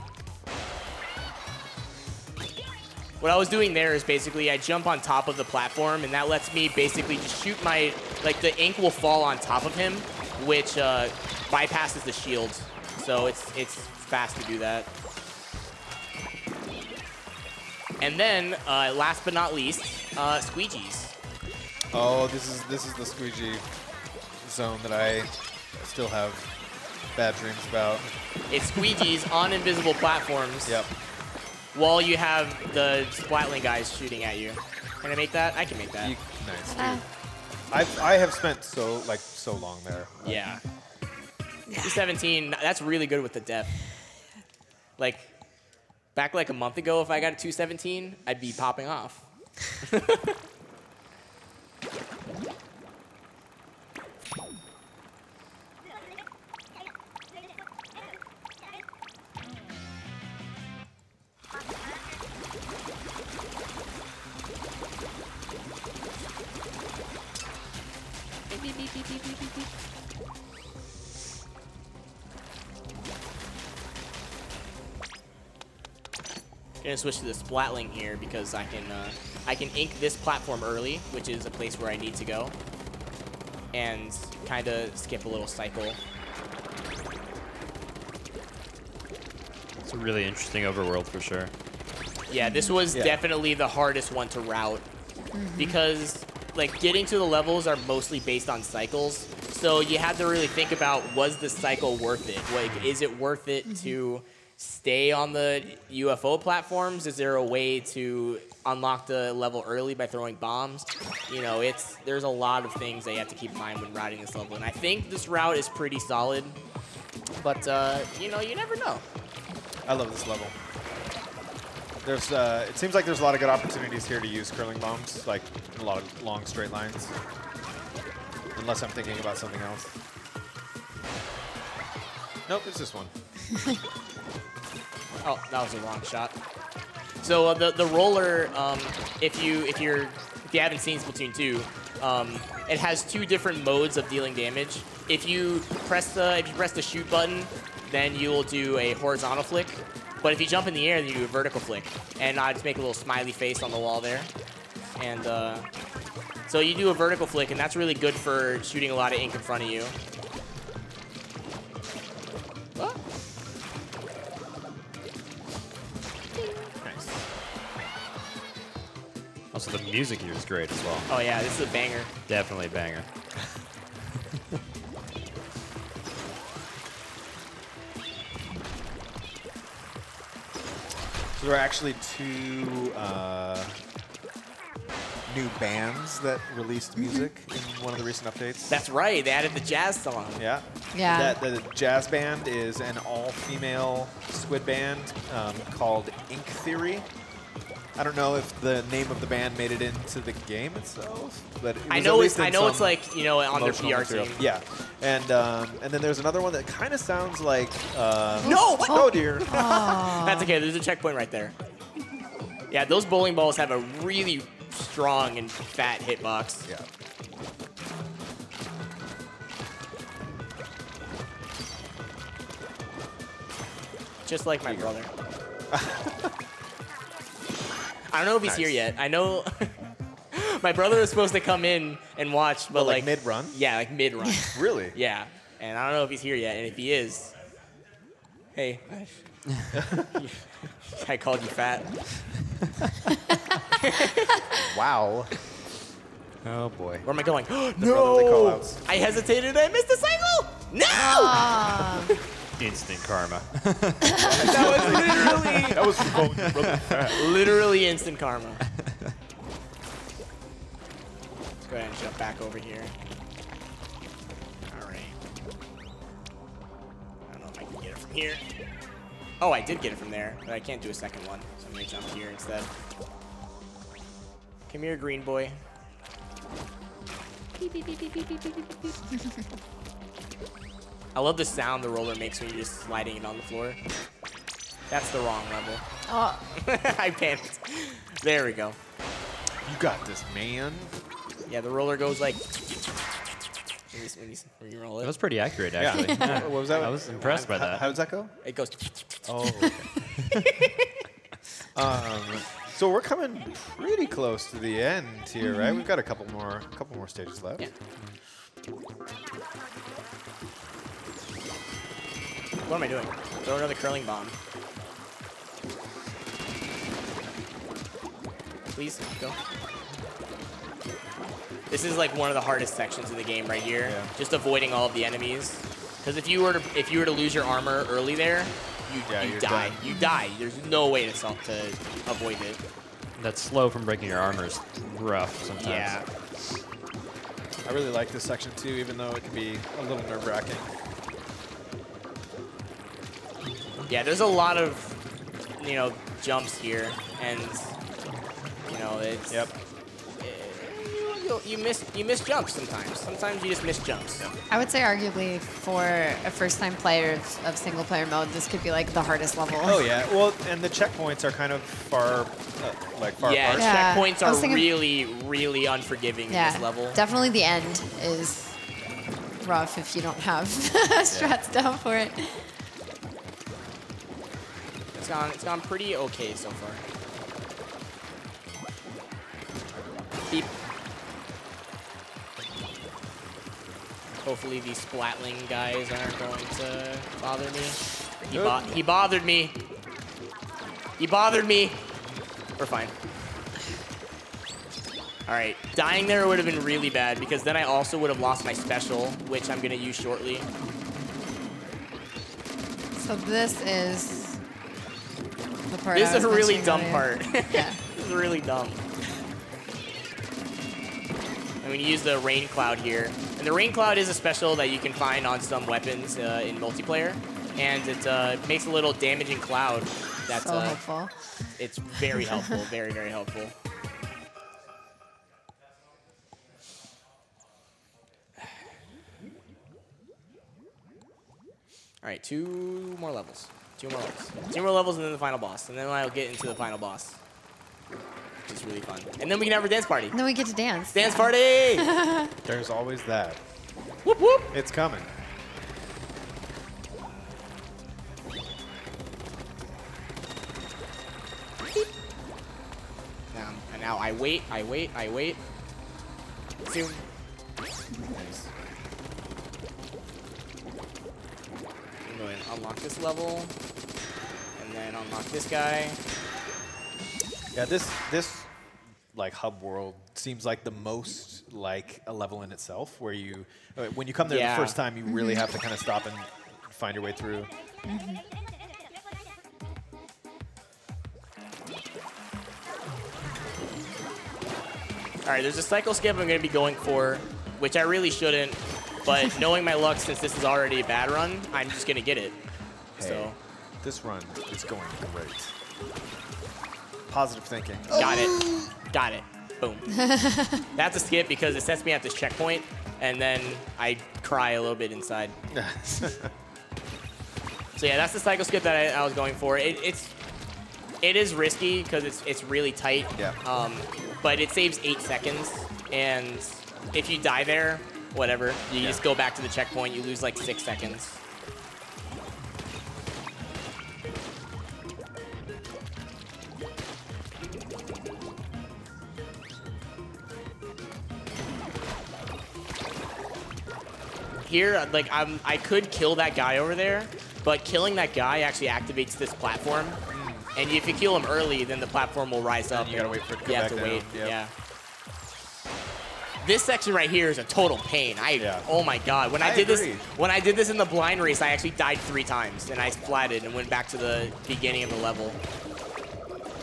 What I was doing there is basically I jump on top of the platform, and that lets me basically just shoot my, like the ink will fall on top of him, which bypasses the shield. So it's fast to do that. And then, last but not least, squeegees.
Oh, this is the squeegee zone that I still have bad dreams about.
It's squeegees on invisible platforms.
Yep.
While you have the Splatling guys shooting at you. Can I make that? I can make that.
Nice, dude. I have spent so long there.
Yeah. 217, that's really good with the depth. Like, back like a month ago, if I got a 217, I'd be popping off. Gonna switch to the Splatling here because I can ink this platform early, which is a place where I need to go, and kind of skip a little cycle.
It's a really interesting overworld for sure.
Yeah, this was definitely the hardest one to route because like getting to the levels are mostly based on cycles. So you have to really think about, was the cycle worth it? Like, is it worth it to stay on the UFO platforms? Is there a way to unlock the level early by throwing bombs? You know, there's a lot of things that you have to keep in mind when routing this level. And I think this route is pretty solid, but you know, you never know.
I love this level. There's, it seems like there's a lot of good opportunities here to use curling bombs, like a lot of long straight lines. Unless I'm thinking about something else. Nope, it's this one.
Oh, that was a wrong shot. So the roller, if you haven't seen Splatoon 2, it has two different modes of dealing damage. If you press the shoot button, then you will do a horizontal flick. But if you jump in the air, then you do a vertical flick. And I just make a little smiley face on the wall there. And so you do a vertical flick, and that's really good for shooting a lot of ink in front of you. Oh. Nice.
Also, the music here is great as well.
Oh yeah, this is a banger.
Definitely a banger.
So there are actually two new bands that released music in one of the recent updates.
That's right. They added the jazz song.
Yeah.
Yeah.
The jazz band is an all-female squid band called Ink Theory. I don't know if the name of the band made it into the game itself, but it was
I know it's like, you know, on their
promotional
PR
material.
team.
Yeah, and then there's another one that kind of sounds like
No!
Oh dear.
That's okay. There's a checkpoint right there. Yeah, those bowling balls have a really strong and fat hitbox.
Yeah.
Just like my brother. I don't know if he's here yet. I know my brother was supposed to come in and watch, but
like mid-run?
Yeah, like mid-run.
Really?
Yeah, and I don't know if he's here yet. And if he is, hey. I called you fat.
Wow.
Oh boy.
Where am I going?
Brotherly
No!
callouts.
I hesitated. I missed the cycle. No!
Ah.
Instant karma.
That was literally.
That was from calling your brother fat.
Literally instant karma. Let's go ahead and jump back over here. All right. I don't know if I can get it from here. Oh, I did get it from there, but I can't do a second one, so I'm gonna jump here instead. Come here, green boy. I love the sound the roller makes when you're just sliding it on the floor. That's the wrong level.
Oh.
I panicked. There we go.
You got this, man.
Yeah, the roller goes like when you roll
That
it.
was pretty accurate, actually. Yeah.
What was that?
I was impressed by that.
How does that go?
It goes.
Oh. So we're coming pretty close to the end here, right? We've got a couple more stages left.
Yeah. What am I doing? Throw another curling bomb. Please go. This is like one of the hardest sections of the game right here.
Yeah.
Just avoiding all of the enemies. Because if you were to lose your armor early there, you
you're
die.
done.
You die. There's no way to avoid it.
That slow from breaking your armor is rough sometimes.
Yeah.
I really like this section too, even though it can be a little nerve-wracking.
Yeah, there's a lot of, jumps here, and, it's...
Yep.
You miss jumps sometimes. Sometimes you just miss jumps.
I would say arguably for a first-time player of single-player mode, this could be like the hardest level.
Oh yeah. Well, and the checkpoints are kind of far apart.
Yeah,
Yeah.
checkpoints
I was
are
thinking-
really, really unforgiving in this level.
Definitely the end is rough if you don't have strats down for it.
It's gone pretty okay so far. Beep. Hopefully these splatling guys aren't going to bother me. He bothered me. He bothered me. We're fine. All right, dying there would have been really bad because then I also would have lost my special, which I'm gonna use shortly.
So this is the part.
This
I
is a
was
really
mentioning
dumb
earlier.
part.
Yeah.
This is really dumb. I'm going to use the Rain Cloud here. And the Rain Cloud is a special that you can find on some weapons in multiplayer. And it makes a little damaging cloud. That's
So helpful.
It's very helpful. Very, very helpful. All right, two more levels. Two more levels and then the final boss. And then I'll get into the final boss. Which is really fun. And then we can have our dance party.
And then we get to dance.
Dance
yeah.
party!
There's always that.
Whoop, whoop.
It's coming.
Now I wait. Zoom. Nice. I'm going to unlock this level. And then unlock this guy.
Yeah, this like hub world seems like the most like a level in itself, where you when you come there the first time, you really have to kind of stop and find your way through.
All right, there's a cycle skip I'm going to be going for, which I really shouldn't. But knowing my luck, since this is already a bad run, I'm just going to get it.
Hey,
So
this run is going great. Positive thinking.
got it. Got it. Boom. That's a skip because it sets me at this checkpoint, and then I cry a little bit inside. So yeah, that's the cycle skip that I was going for. It is risky because it's really tight.
Yeah.
But it saves 8 seconds, and if you die there, whatever, you just go back to the checkpoint. You lose like 6 seconds. Here, like I could kill that guy over there, but killing that guy actually activates this platform. And if you kill him early, then the platform will rise up.
You gotta wait for it to go
You have
back
to
down.
wait,
Yep.
yeah. This section right here is a total pain. Oh my god! When I did this in the blind race, I actually died 3 times, and I splatted and went back to the beginning of the level.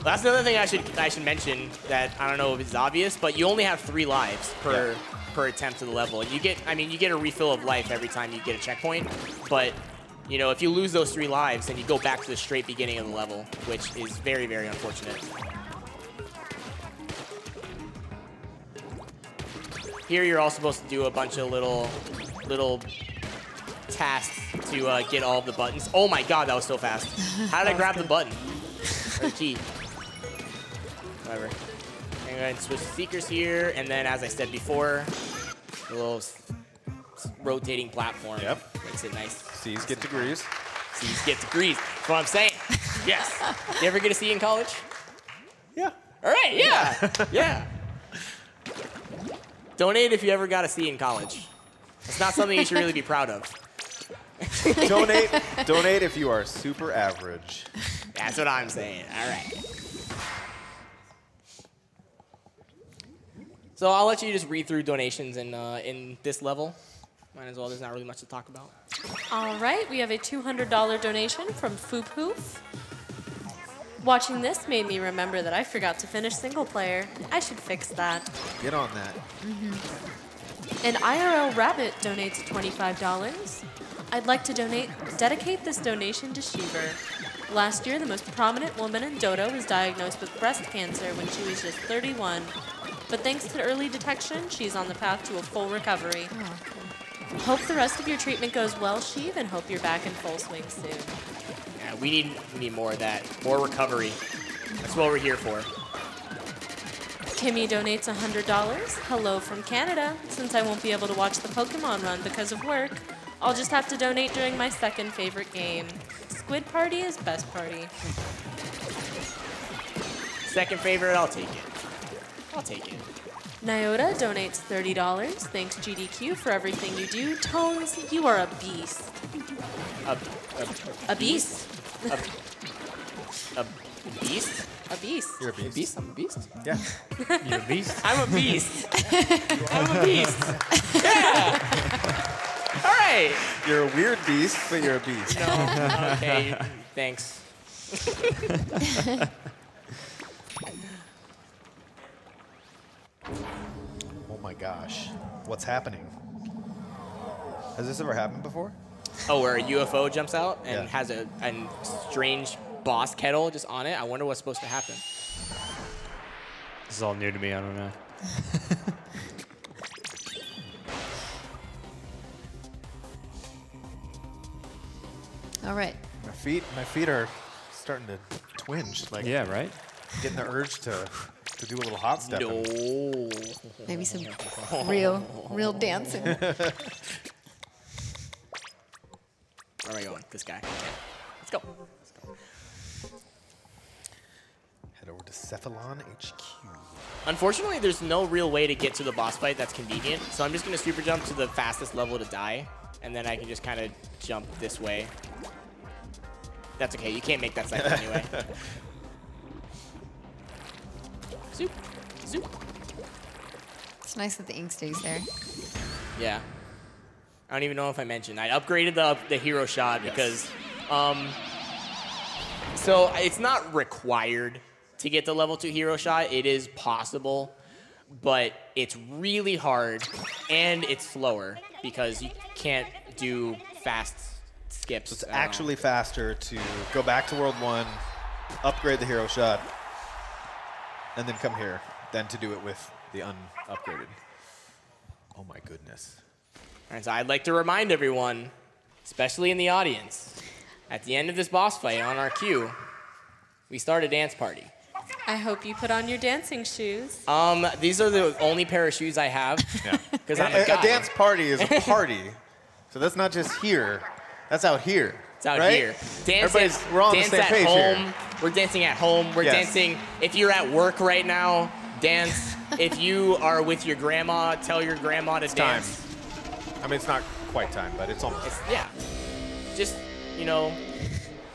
That's another thing I should mention that I don't know if it's obvious, but you only have 3 lives per attempt to the level, and you get a refill of life every time you get a checkpoint. But you know, if you lose those 3 lives, then you go back to the straight beginning of the level, which is very, very unfortunate. Here you're all supposed to do a bunch of little tasks to get all of the buttons. Oh my god, that was so fast. How did I grab the button? Or the key? Whatever. I'm going to go ahead and switch to Seekers here, and then as I said before, a little rotating platform.
Yep.
Makes it nice.
C's get degrees.
C's get degrees. That's what I'm saying. Yes. You ever get a C in college?
Yeah.
All right, yeah. Yeah. Donate if you ever got a C in college. It's not something you should really be proud of.
Donate if you are super average.
That's what I'm saying. All right. So I'll let you just read through donations in this level. Might as well. There's not really much to talk about.
All right, we have a $200 donation from Foopoof. Watching this made me remember that I forgot to finish single player. I should fix that.
Get on that.
And IRL Rabbit donates $25. I'd like to dedicate this donation to Sheever. Last year, the most prominent woman in Dota was diagnosed with breast cancer when she was just 31. But thanks to early detection, she's on the path to a full recovery. Hope the rest of your treatment goes well, Sheev, and hope you're back in full swing soon.
Yeah, we need more of that. More recovery. That's what we're here for.
Kimmy donates $100. Hello from Canada. Since I won't be able to watch the Pokemon run because of work, I'll just have to donate during my second favorite game. Squid Party is best party.
Second favorite, I'll take it. I'll take it.
Nyota donates $30. Thanks, GDQ, for everything you do. Tones, you are a beast. A beast?
A beast?
A beast.
You're a beast.
A beast? I'm a beast?
Yeah.
You're a beast.
I'm a beast. I'm a beast. Yeah. All right.
You're a weird beast, but you're a beast.
No. Okay. Thanks.
Oh my gosh. What's happening? Has this ever happened before?
Oh, where a UFO jumps out and
Yeah.
has a strange boss kettle just on it? I wonder what's supposed to happen.
This is all new to me. I don't know.
All right.
My feet are starting to twinge. Like
Yeah, right?
getting the urge to do a little hot step.
No.
Maybe some real dancing.
Where am I going? This guy. Let's go.
Head over to Cephalon HQ.
Unfortunately, there's no real way to get to the boss fight that's convenient, so I'm just going to super jump to the fastest level to die, and then I can just kind of jump this way. That's okay. You can't make that cycle anyway. Zoop. Zoop.
It's nice that the ink stays there.
Yeah. I don't even know if I mentioned. I upgraded the hero shot because, so it's not required to get the level 2 hero shot. It is possible, but it's really hard and it's slower because you can't do fast skips.
So it's actually faster to go back to World 1, upgrade the hero shot, and then come here than to do it with the unupgraded. Oh my goodness.
All right, so I'd like to remind everyone, especially in the audience, at the end of this boss fight on our queue, we start a dance party.
I hope you put on your dancing shoes.
These are the only pair of shoes I have.
Yeah.
Because I'm a guy.
A dance party is a party. So that's not just here. That's out here.
It's out
right?
here.
We're all on the
dance
same
at
page
home.
here.
We're dancing at home. We're
Yes.
dancing. If you're at work right now, dance. If you are with your grandma, tell your grandma to dance.
I mean, it's not quite time, but it's almost.
Yeah. Just you know,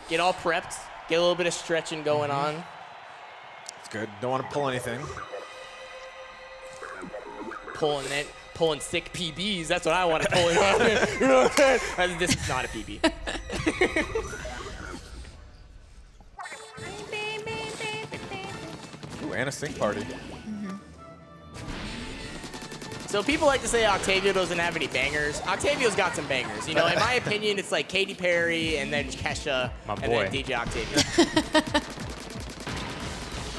get all prepped, get a little bit of stretching going on.
It's good. Don't want to pull anything.
Pulling sick PBs. That's what I want to pull in on. You know what I'm saying? This is not a PB.
Ooh, and a sync party.
So people like to say Octavio doesn't have any bangers. Octavio's got some bangers. You know, in my opinion, it's like Katy Perry and then Kesha and then DJ Octavio.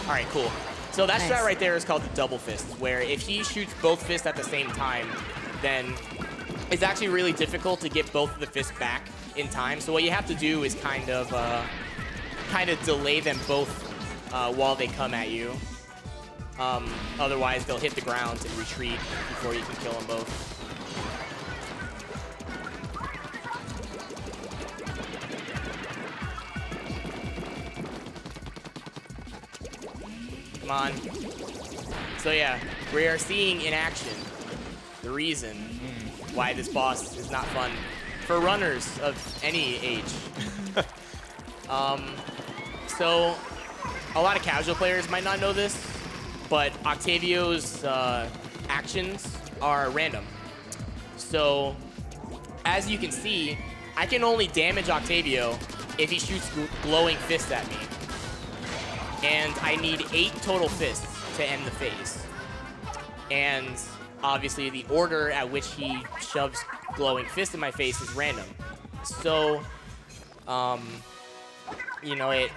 All right, cool. So that strat right there is called the double fist, where if he shoots both fists at the same time, then it's actually really difficult to get both of the fists back in time. So what you have to do is kind of delay them both while they come at you. Otherwise, they'll hit the ground and retreat before you can kill them both. Come on. So yeah, we are seeing in action the reason why this boss is not fun for runners of any age. So a lot of casual players might not know this, but Octavio's actions are random. So as you can see, I can only damage Octavio if he shoots glowing fists at me. And I need 8 total fists to end the phase. And obviously the order at which he shoves glowing fists in my face is random. So, you know,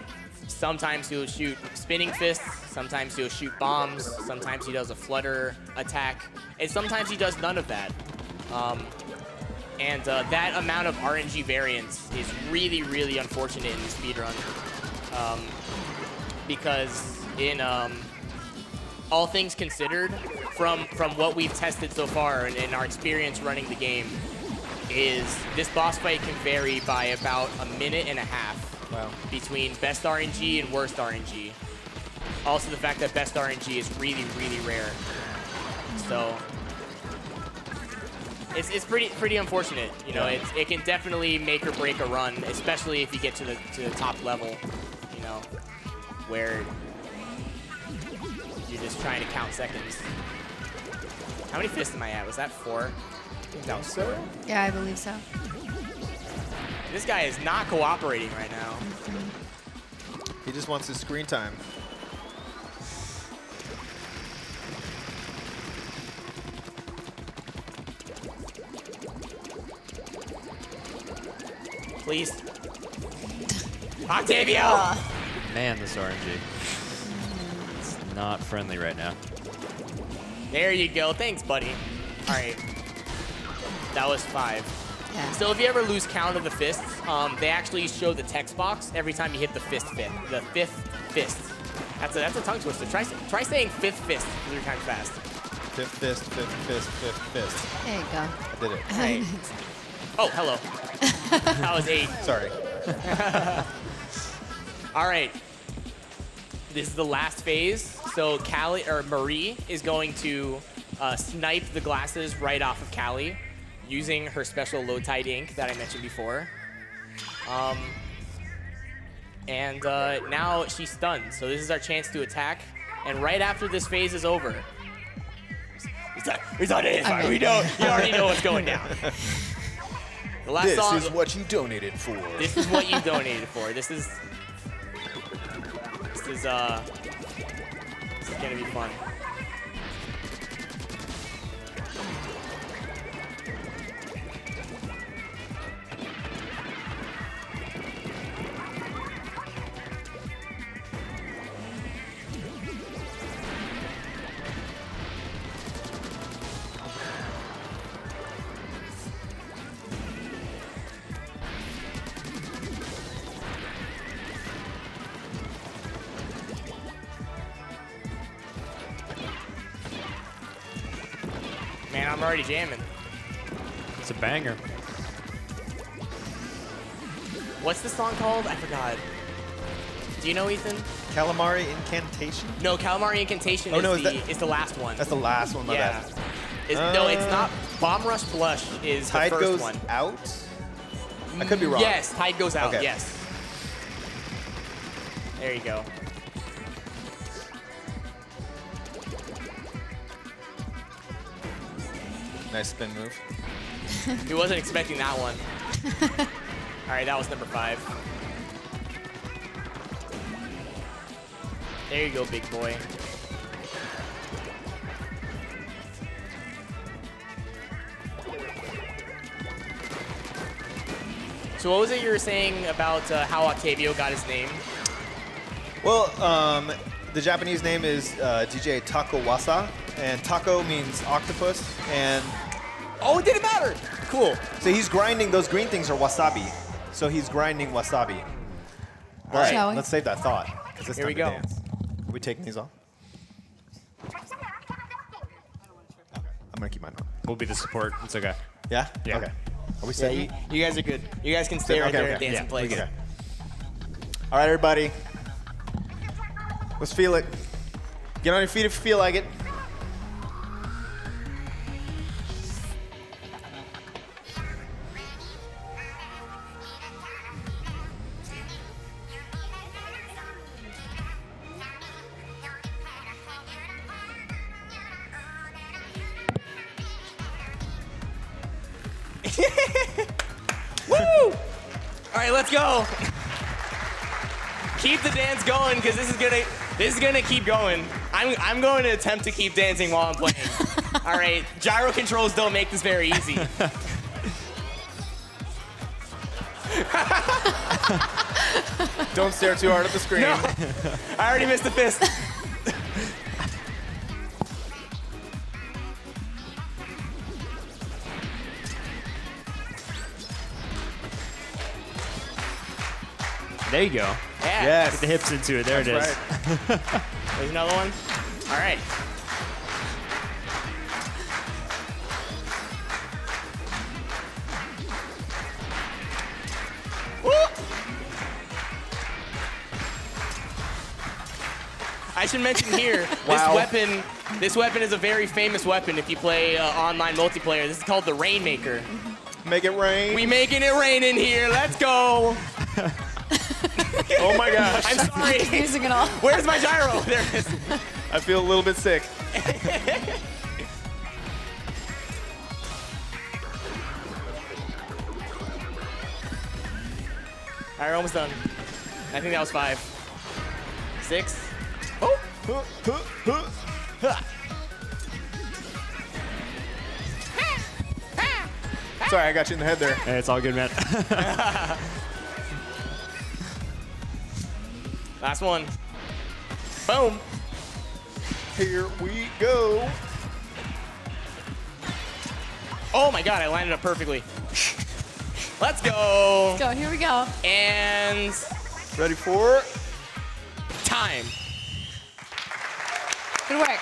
sometimes he'll shoot spinning fists, sometimes he'll shoot bombs, sometimes he does a flutter attack, and sometimes he does none of that. That amount of RNG variance is really, really unfortunate in the speedrun. Because in all things considered, from what we've tested so far and in our experience running the game, is this boss fight can vary by about a minute and a half.
Wow. Between
best RNG and worst RNG. Also the fact that best RNG is really, really rare. So it's pretty unfortunate. You know, it can definitely make or break a run, especially if you get to the top level, you know, where you're just trying to count seconds. How many fists am I at? Was that 4? I think that was 4.
Yeah, I believe so.
This guy is not cooperating right now.
He just wants his screen time.
Please. Octavio!
Man, this RNG. It's not friendly right now.
There you go. Thanks, buddy. All right. That was 5.
Yeah.
So if you ever lose count of the fists, they actually show the text box every time you hit the fifth fist. That's a tongue twister. Try saying fifth fist 3 times fast.
Fifth fist, fifth fist, fifth fist.
There you go.
I did it.
Right. Oh, hello. That was 8.
Sorry.
All right. This is the last phase. So Marie is going to snipe the glasses right off of Callie using her special low tide ink that I mentioned before. Now she's stunned. So this is our chance to attack. And right after this phase is over, it's on it. Okay. We know. You already know what's going down. The last song
is what you donated for.
This is what you donated for. This is gonna be fun. Man, I'm already jamming.
It's a banger.
What's the song called? I forgot. Do you know, Ethan?
Calamari Incantation?
No, Calamari Incantation is the last one.
That's the last one, my bad.
No, it's not. Bomb Rush Blush is
Tide
the first
goes
one.
out? I could be wrong.
Yes, tide goes out,
Okay.
yes. There you go.
Nice spin move.
He wasn't expecting that one. All right, that was number 5. There you go, big boy. So what was it you were saying about how Octavio got his name?
Well, the Japanese name is DJ Taco Wasa, and taco means octopus, and
Oh, it didn't matter. Cool.
so he's grinding, those green things are wasabi. So he's grinding wasabi. All right,
Shall we?
let's save that thought, because it's
Here
time
we
to
go.
dance. Are we taking these off? I'm gonna keep mine on.
We'll be the support. It's okay.
Yeah?
Yeah.
Okay. Are we
Yeah,
set?
you guys are good. You guys can stay right
Okay,
there
okay.
and dance in place.
Okay. All right, everybody. Let's feel it. Get on your feet if you feel like it.
Woo! All right, let's go. Keep the dance going, because this is gonna keep going. I'm going to attempt to keep dancing while I'm playing. All right, gyro controls don't make this very easy.
Don't stare too hard at the screen.
No, I already missed the fist.
There you go.
Yeah.
Yes.
Get the hips into it. There it is.
Right.
There's another one. All right. Woo! I should mention here,
Wow.
this weapon is a very famous weapon if you play online multiplayer. This is called the Rainmaker.
Make it rain.
We making it rain in here. Let's go.
Oh my gosh.
I'm sorry.
Using it all.
Where's my gyro? There it is.
I feel a little bit sick.
All right, we're almost done. I think that was 5. 6. Oh.
Sorry, I got you in the head there.
Hey, it's all good, man.
Last one. Boom.
Here we go.
Oh my God, I landed up perfectly. Let's go.
Go, here we go.
And
Ready for
time.
Good work.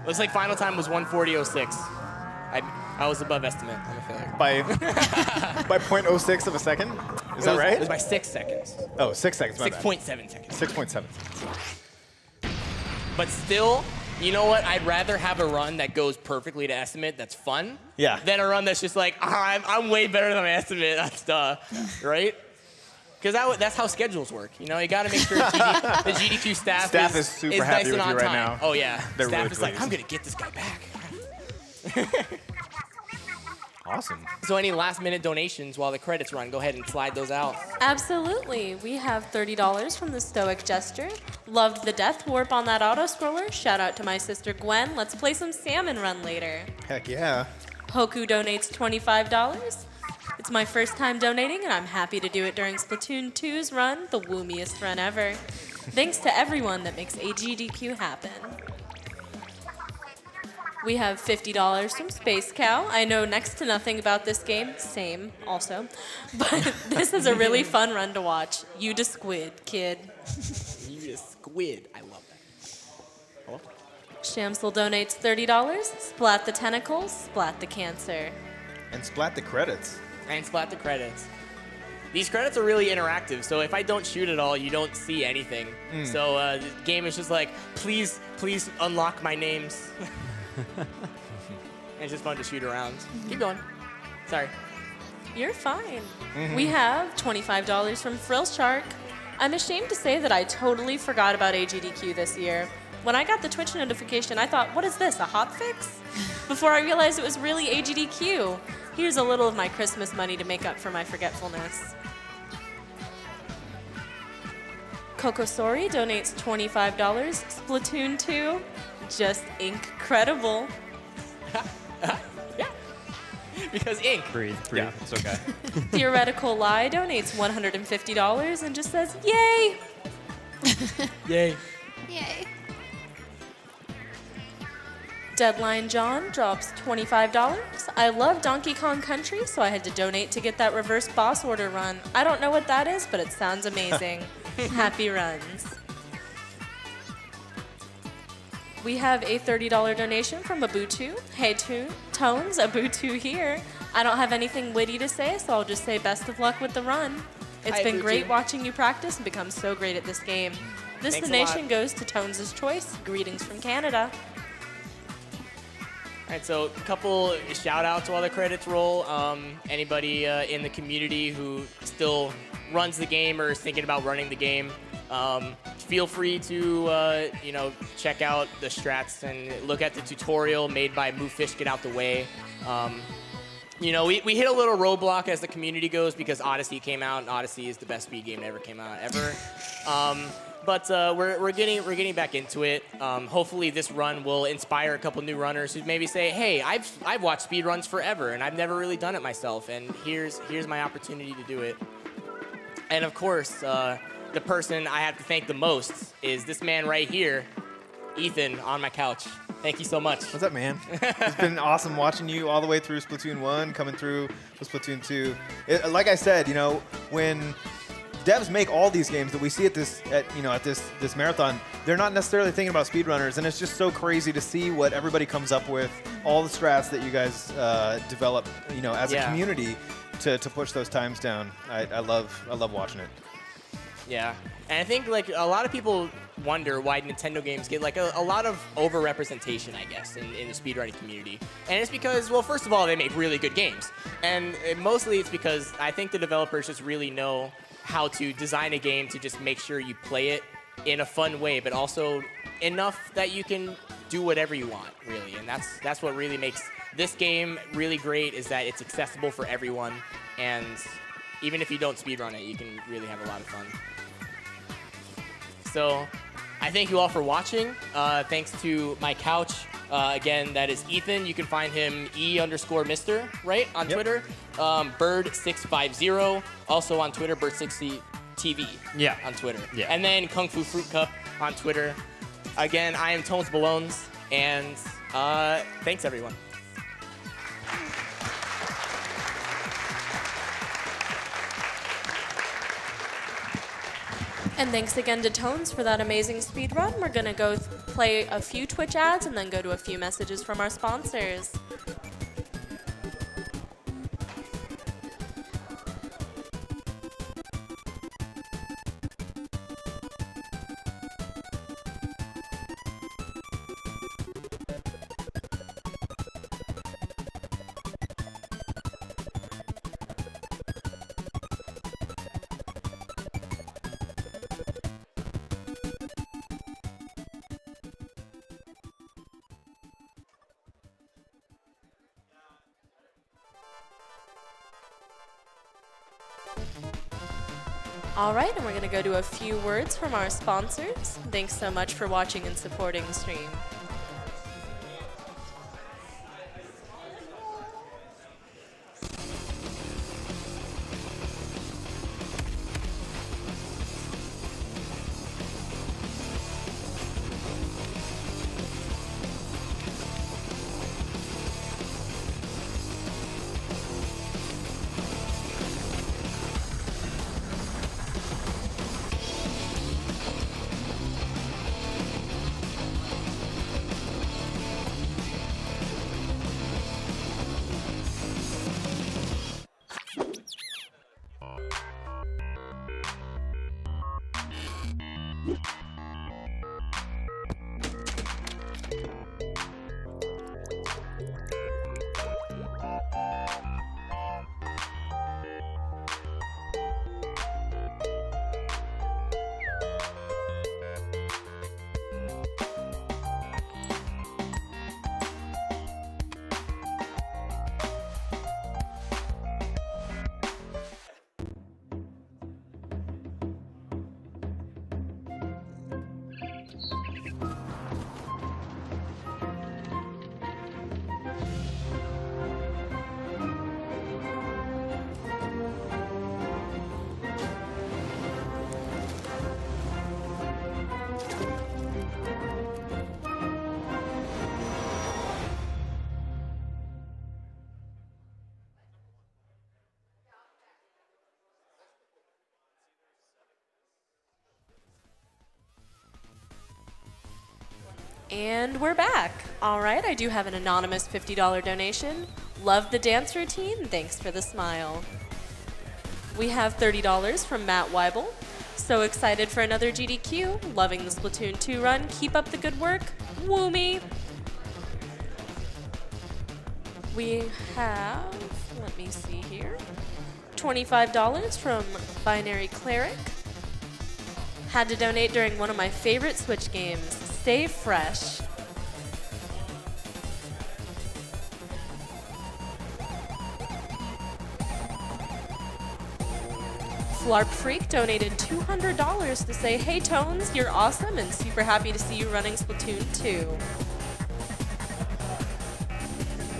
Looks like final time was 1:40.06. I was above estimate. I'm a failure.
by 0.06 of a second. Is that right?
It was by 6 seconds.
Oh, 6 seconds. My bad.
6.7 seconds.
6.7.
But still, you know what? I'd rather have a run that goes perfectly to estimate that's fun
Yeah.
than a run that's just like, I'm way better than my estimate. That's right? Because that's how schedules work. You know, you got to make sure the GDQ staff
is super
nice
happy
and
with
on
you right
time.
now.
Oh, yeah.
They're
Staff
really
is like,
pleased.
I'm going to get this guy back.
Awesome.
So any last-minute donations while the credits run, go ahead and slide those out.
Absolutely. We have $30 from the Stoic Jester. Loved the Death Warp on that auto-scroller. Shout out to my sister Gwen. Let's play some Salmon Run later.
Heck yeah.
Hoku donates $25. It's my first time donating, and I'm happy to do it during Splatoon 2's run, the woomiest run ever. Thanks to everyone that makes AGDQ happen. We have $50 from Space Cow. I know next to nothing about this game. Same, also. But this is a really fun run to watch. You da squid, kid.
You just squid. I love that.
Shamsel donates $30. Splat the tentacles, splat the cancer.
And splat the credits.
And splat the credits. these credits are really interactive. So if I don't shoot at all, you don't see anything. So the game is just like, please unlock my names. And it's just fun to shoot around. Keep going. Sorry.
You're fine. We have $25 from Frill Shark. I'm ashamed to say that I totally forgot about AGDQ this year. When I got the Twitch notification, I thought, what is this, a hotfix? Before I realized it was really AGDQ. Here's a little of my Christmas money to make up for my forgetfulness. Kokosori donates $25. Splatoon 2, just incredible.
Yeah. Because ink.
Breathe.
Yeah.
It's okay.
Theoretical Lie donates $150 and just says, yay!
Yay.
Yay.
Deadline John drops $25. I love Donkey Kong Country, so I had to donate to get that reverse boss order run. I don't know what that is, but it sounds amazing. Happy runs. We have a $30 donation from Abutu. Hey, Tones, Abutu here. I don't have anything witty to say, so I'll just say best of luck with the run. It's
Hi,
been
Abutu.
great watching you practice and become so great at this game. This
Thanks a
donation
lot.
goes to Tones' Choice. Greetings from Canada.
All right, so a couple shout outs while the credits roll. Anybody in the community who still runs the game or is thinking about running the game, feel free to check out the strats and look at the tutorial made by Moofish Get Out the Way. We hit a little roadblock as the community goes because Odyssey came out, and Odyssey is the best speed game that ever came out ever. But we're getting back into it. Hopefully this run will inspire a couple new runners who maybe say, hey, I've watched speedruns forever and I've never really done it myself, and here's my opportunity to do it. And of course, the person I have to thank the most is this man right here, Ethan, on my couch. Thank you so much.
What's up, man? It's been awesome watching you all the way through Splatoon 1, coming through with Splatoon 2. Like I said, when devs make all these games that we see at this marathon, they're not necessarily thinking about speedrunners, and it's just so crazy to see what everybody comes up with, all the strats that you guys develop, as a community to push those times down. I love watching it.
Yeah, and I think like a lot of people wonder why Nintendo games get like a lot of over-representation, I guess, in the speedrunning community. And it's because, well, first of all, they make really good games. And mostly it's because I think the developers just really know how to design a game to just make sure you play it in a fun way, but also enough that you can do whatever you want, really. And that's what really makes this game really great, is that it's accessible for everyone. And even if you don't speedrun it, you can really have a lot of fun. So I thank you all for watching. Thanks to my couch. Again, that is Ethan. You can find him E_Mr. right on Twitter. Bird650 also on Twitter. Bird60TV on Twitter. Yeah. And then Kung Fu Fruit Cup on Twitter. Again, I am TonesBalones, and thanks everyone.
And thanks again to Tones for that amazing speed run. We're going to go play a few Twitch ads and then go to a few messages from our sponsors. All right, and we're going to go to a few words from our sponsors. Thanks so much for watching and supporting the stream. And we're back. All right, I do have an anonymous $50 donation. Love the dance routine. Thanks for the smile. We have $30 from Matt Weibel. So excited for another GDQ. Loving the Splatoon 2 run. Keep up the good work. Woo me. We have, let me see here, $25 from Binary Cleric. Had to donate during one of my favorite Switch games. Stay fresh. Flarp Freak donated $200 to say, hey Tones, you're awesome and super happy to see you running Splatoon 2.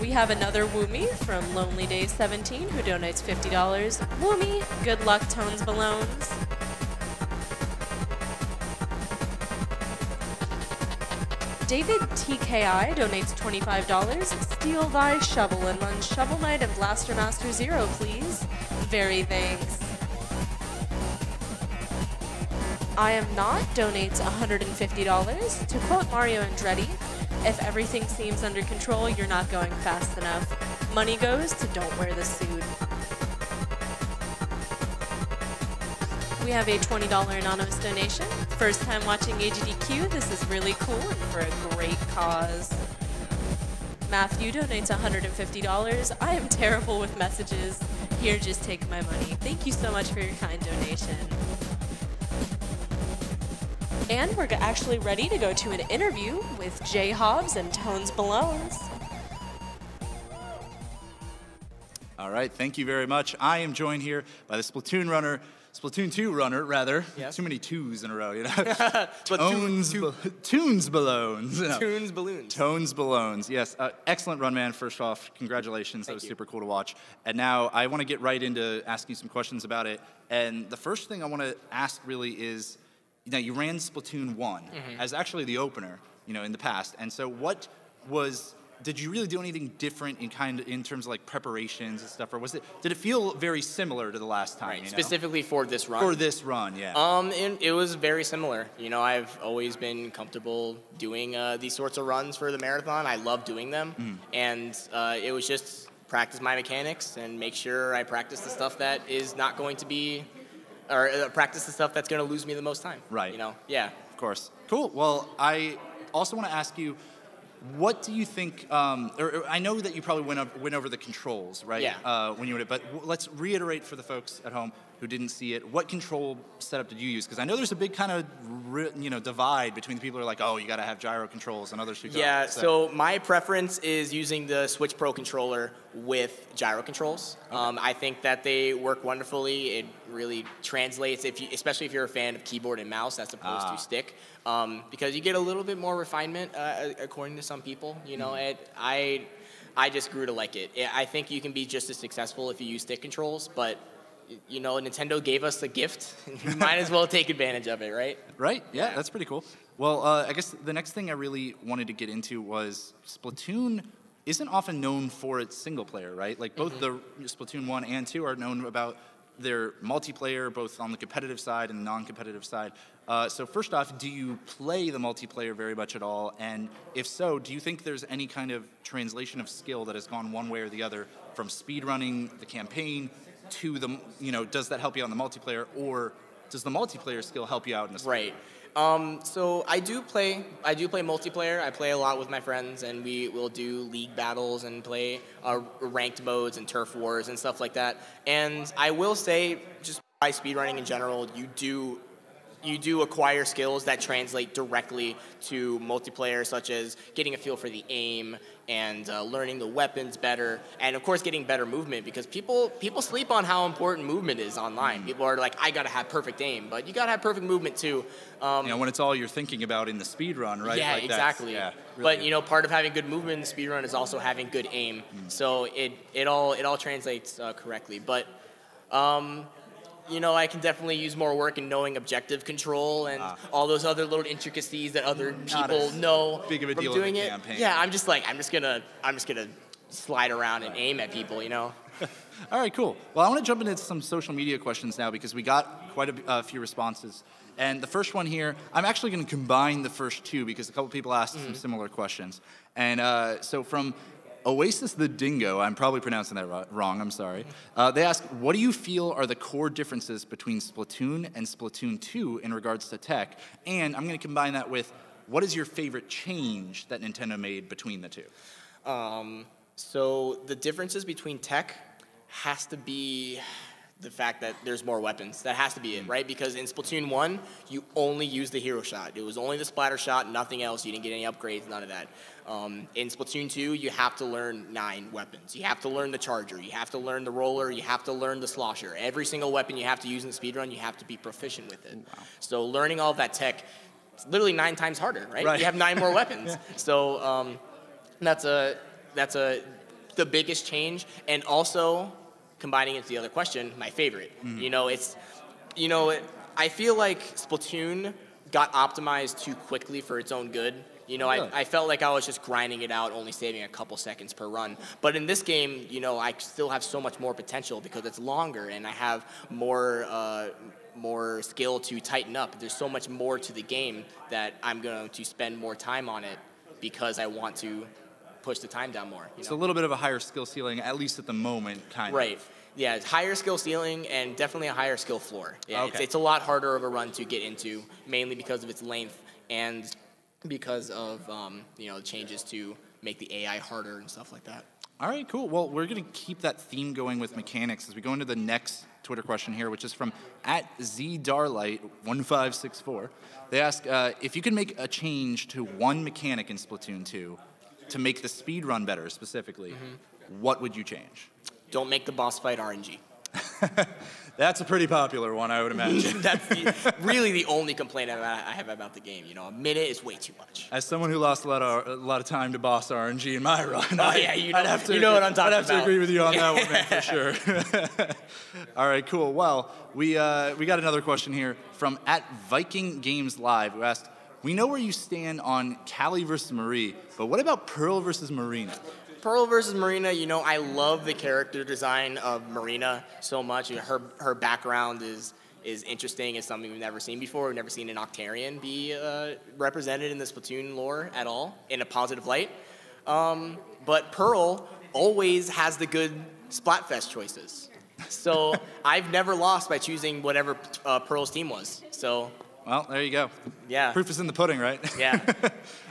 We have another Woomy from Lonely Days 17 who donates $50. Woomy, good luck TonesBalones. David TKI donates $25. Steal thy shovel and run Shovel Knight and Blaster Master Zero, please. Very thanks. I Am Not donates $150. To quote Mario Andretti, if everything seems under control, you're not going fast enough. Money goes to Don't Wear the Suit. We have a $20 anonymous donation. First time watching AGDQ, this is really cool and for a great cause. Matthew donates $150. I am terrible with messages. Here, just take my money. Thank you so much for your kind donation. And we're actually ready to go to an interview with Jay Hobbs and TonesBalones.
All right, thank you very much. I am joined here by the Splatoon 2 runner, rather.
Yes.
Too many twos in a row, you know?
TonesBalones.
TonesBalones. TonesBalones, yes. Excellent run, man, first off. Congratulations. That was super cool to watch. And now I want to get right into asking some questions about it. And the first thing I want to ask really is, now you ran Splatoon 1 as actually the opener, you know, in the past. And so did you really do anything different in terms of like preparations and stuff, or did it feel very similar to the last time?
Right.
You know?
Specifically for this run.
For this run, yeah.
It was very similar. You know, I've always been comfortable doing these sorts of runs for the marathon. I love doing them, and it was just practice my mechanics and make sure I practice the stuff that is not going to be, or practice the stuff that's going to lose me the most time.
Right.
You know. Yeah.
Of course. Cool. Well, I also want to ask you, what do you think, or I know that you probably went over the controls, right?
Yeah.
When you went, but let's reiterate for the folks at home who didn't see it. What control setup did you use? Because I know there's a big kind of divide between the people who are like, oh, you got to have gyro controls, and others who don't.
Yeah. So my preference is using the Switch Pro controller with gyro controls. Okay. I think that they work wonderfully. It really translates, especially if you're a fan of keyboard and mouse as opposed to stick. Because you get a little bit more refinement, according to some people. You know, I just grew to like it. I think you can be just as successful if you use stick controls, but you know, Nintendo gave us the gift. You might as well take advantage of it, right?
Right. Yeah, that's pretty cool. Well, I guess the next thing I really wanted to get into was Splatoon isn't often known for its single player, right? Like both the Splatoon 1 and 2 are known about their multiplayer, both on the competitive side and the non-competitive side. So first off, do you play the multiplayer very much at all? And if so, do you think there's any kind of translation of skill that has gone one way or the other from speedrunning the campaign to the, you know, does that help you out in the multiplayer, or does the multiplayer skill help you out in the story?
Right. So I do play multiplayer. I play a lot with my friends, and we will do league battles and play ranked modes and turf wars and stuff like that. And I will say, just by speedrunning in general, you do acquire skills that translate directly to multiplayer, such as getting a feel for the aim and learning the weapons better, and of course getting better movement, because people sleep on how important movement is online. People are like, I gotta have perfect aim, but you gotta have perfect movement too.
When it's all you're thinking about in the speed run, right?
Yeah,
like
exactly.
Really
but part of having good movement in the speed run is also having good aim. So it all translates correctly. But I can definitely use more work in knowing objective control and all those other little intricacies that other people know
big of a
from
deal
doing
in the
it.
campaign.
Yeah, I'm just gonna slide around and aim at people,
All right, cool. Well, I want to jump into some social media questions now because we got quite a few responses. And the first one here, I'm actually going to combine the first two because a couple people asked some similar questions. And so from Oasis the Dingo, I'm probably pronouncing that wrong, I'm sorry. They ask, what do you feel are the core differences between Splatoon and Splatoon 2 in regards to tech? And I'm going to combine that with, what is your favorite change that Nintendo made between the two?
So the differences between tech has to be the fact that there's more weapons. That has to be it, right? Because in Splatoon 1, you only used the hero shot. It was only the splatter shot, nothing else. You didn't get any upgrades, none of that. In Splatoon 2, you have to learn 9 weapons. You have to learn the charger, you have to learn the roller, you have to learn the slosher. Every single weapon you have to use in the speedrun, you have to be proficient with it. Wow. So learning all that tech, it's literally 9 times harder, right? You have 9 more weapons. So that's the biggest change. And also, combining it to the other question, my favorite. I feel like Splatoon got optimized too quickly for its own good. I felt like I was just grinding it out, only saving a couple seconds per run. But in this game, I still have so much more potential because it's longer and I have more skill to tighten up. There's so much more to the game that I'm going to spend more time on it because I want to push the time down more.
It's a little bit of a higher skill ceiling, at least at the moment, kind of.
Right. Yeah, it's higher skill ceiling and definitely a higher skill floor. Yeah,
okay.
It's a lot harder of a run to get into, mainly because of its length and because of changes to make the AI harder and stuff like that.
All right, cool. Well, we're going to keep that theme going with mechanics as we go into the next Twitter question here, which is from @ZDarlight1564. They ask, if you could make a change to one mechanic in Splatoon 2 to make the speed run better specifically, what would you change?
Don't make the boss fight RNG.
That's a pretty popular one, I would imagine.
That's really the only complaint I have about the game. A minute is way too much.
As someone who lost a lot of time to boss RNG in my run,
I'd have to know what I'm talking about.
I'd have to agree with you on that one, man, for sure. All right, cool. Well, we got another question here from @VikingGamesLive, who asked, we know where you stand on Callie versus Marie, but what about Pearl versus Marina?
Pearl versus Marina, I love the character design of Marina so much. Her background is interesting. It's something we've never seen before. We've never seen an Octarian be represented in the Splatoon lore at all in a positive light. But Pearl always has the good Splatfest choices. So I've never lost by choosing whatever Pearl's team was. So.
Well, there you go.
Yeah.
Proof is in the pudding, right?
Yeah.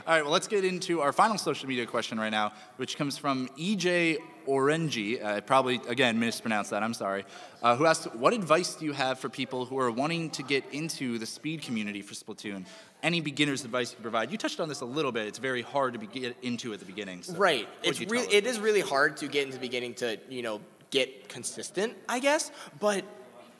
All right, well, let's get into our final social media question right now, which comes from EJ Orengi. I probably, again, mispronounced that. I'm sorry. Who asked, what advice do you have for people who are wanting to get into the speed community for Splatoon? Any beginner's advice you can provide? You touched on this a little bit. It's very hard to get into at the beginning. So
right. It is really hard to get into the beginning to, get consistent, I guess. But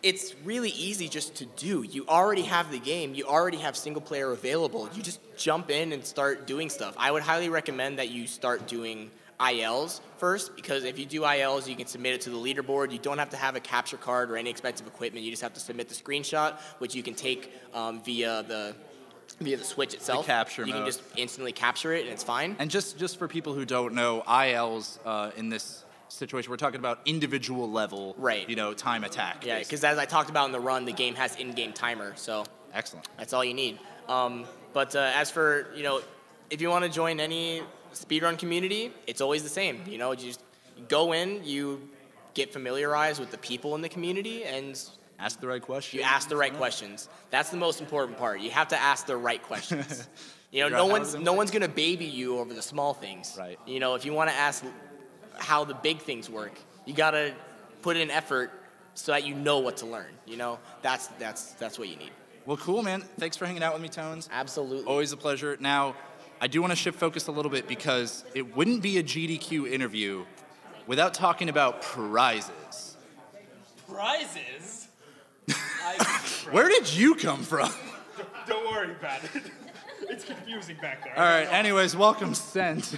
it's really easy just to do. You already have the game. You already have single player available. You just jump in and start doing stuff. I would highly recommend that you start doing ILs first, because if you do ILs, you can submit it to the leaderboard. You don't have to have a capture card or any expensive equipment. You just have to submit the screenshot, which you can take via the Switch itself.
The capture
You
mode.
can just instantly capture it, and it's fine.
And just for people who don't know, ILs in this situation, we're talking about individual level, time attack.
Yeah, because as I talked about in the run, the game has in-game timer, so
excellent.
That's all you need. But as for if you want to join any speedrun community, it's always the same. You just go in, you get familiarized with the people in the community, and
Ask the right questions.
You ask the right questions. That's the most important part. You have to ask the right questions. You know, no one's gonna baby you over the small things.
Right.
You know, if you want to ask how the big things work, you gotta put in effort so that you know what to learn. You know, that's what you need.
Well, cool, man. Thanks for hanging out with me, Tones.
Absolutely.
Always a pleasure. Now, I do want to shift focus a little bit because it wouldn't be a GDQ interview without talking about prizes.
Prizes?
Where did you come from?
Don't worry about it. It's confusing back there.
All right. Anyways, welcome, Sent.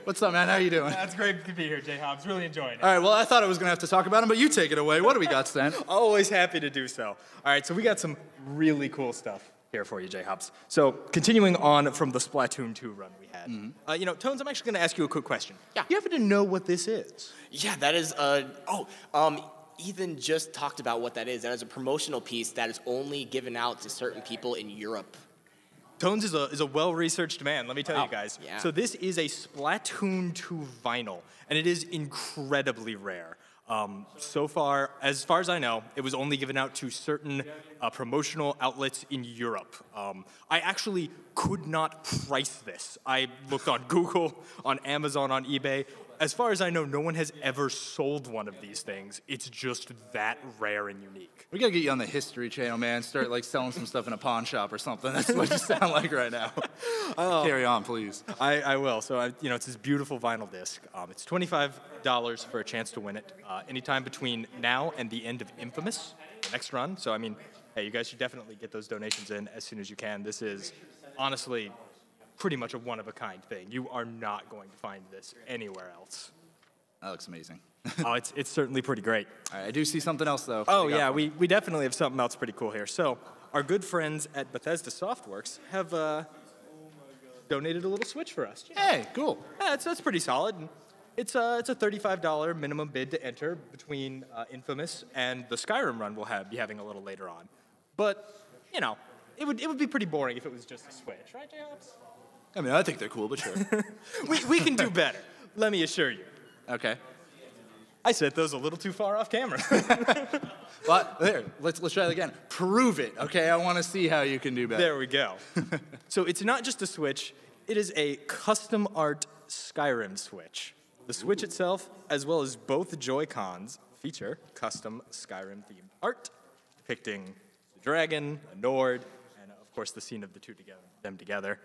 What's up, man? How you doing?
That's great to be here, J-Hobbs. Really enjoying it.
All right. Well, I thought I was gonna have to talk about him, but you take it away. What do we got, Sent?
Always happy to do so. All right, so we got some really cool stuff here for you, J-Hobbs. So continuing on from the Splatoon 2 run we had. You know, Tones, I'm actually going to ask you a quick question.
Yeah.
You happen to know what this is?
Yeah, that is Ethan just talked about what that is. That is a promotional piece that is only given out to certain people in Europe.
Tones is a well-researched man, let me tell you guys.
Yeah.
So this is a Splatoon 2 vinyl, and it is incredibly rare. So far as I know, it was only given out to certain promotional outlets in Europe. I actually could not price this. I looked on Google, on Amazon, on eBay. As far as I know, no one has ever sold one of these things. It's just that rare and unique.
We gotta get you on the History Channel, man. Start like selling some stuff in a pawn shop or something. That's what you sound like right now. Carry on, please.
I will. So, you know, it's this beautiful vinyl disc. It's $25 for a chance to win it anytime between now and the end of Infamous, the next run. So, I mean, hey, you guys should definitely get those donations in as soon as you can. This is honestly pretty much a one-of-a-kind thing. You are not going to find this anywhere else.
That looks amazing.
Oh, it's certainly pretty great.
All right, I do see something else, though.
Oh, yeah, we definitely have something else pretty cool here. So, our good friends at Bethesda Softworks have donated a little Switch for us.
Hey, cool.
Yeah, that's pretty solid. It's a $35 minimum bid to enter between Infamous and the Skyrim run we'll be having a little later on. But, you know, it would be pretty boring if it was just a Switch, right, J-Hobbs?
I mean, I think they're cool, but sure.
we can do better, let me assure you.
Okay.
I set those a little too far off camera.
Well, there, let's try that again. Prove it, okay? I want to see how you can do better.
There we go. So it's not just a Switch, it is a custom art Skyrim Switch. The Switch itself, as well as both Joy-Cons, feature custom Skyrim-themed art depicting the dragon, a Nord, and of course the scene of the them together.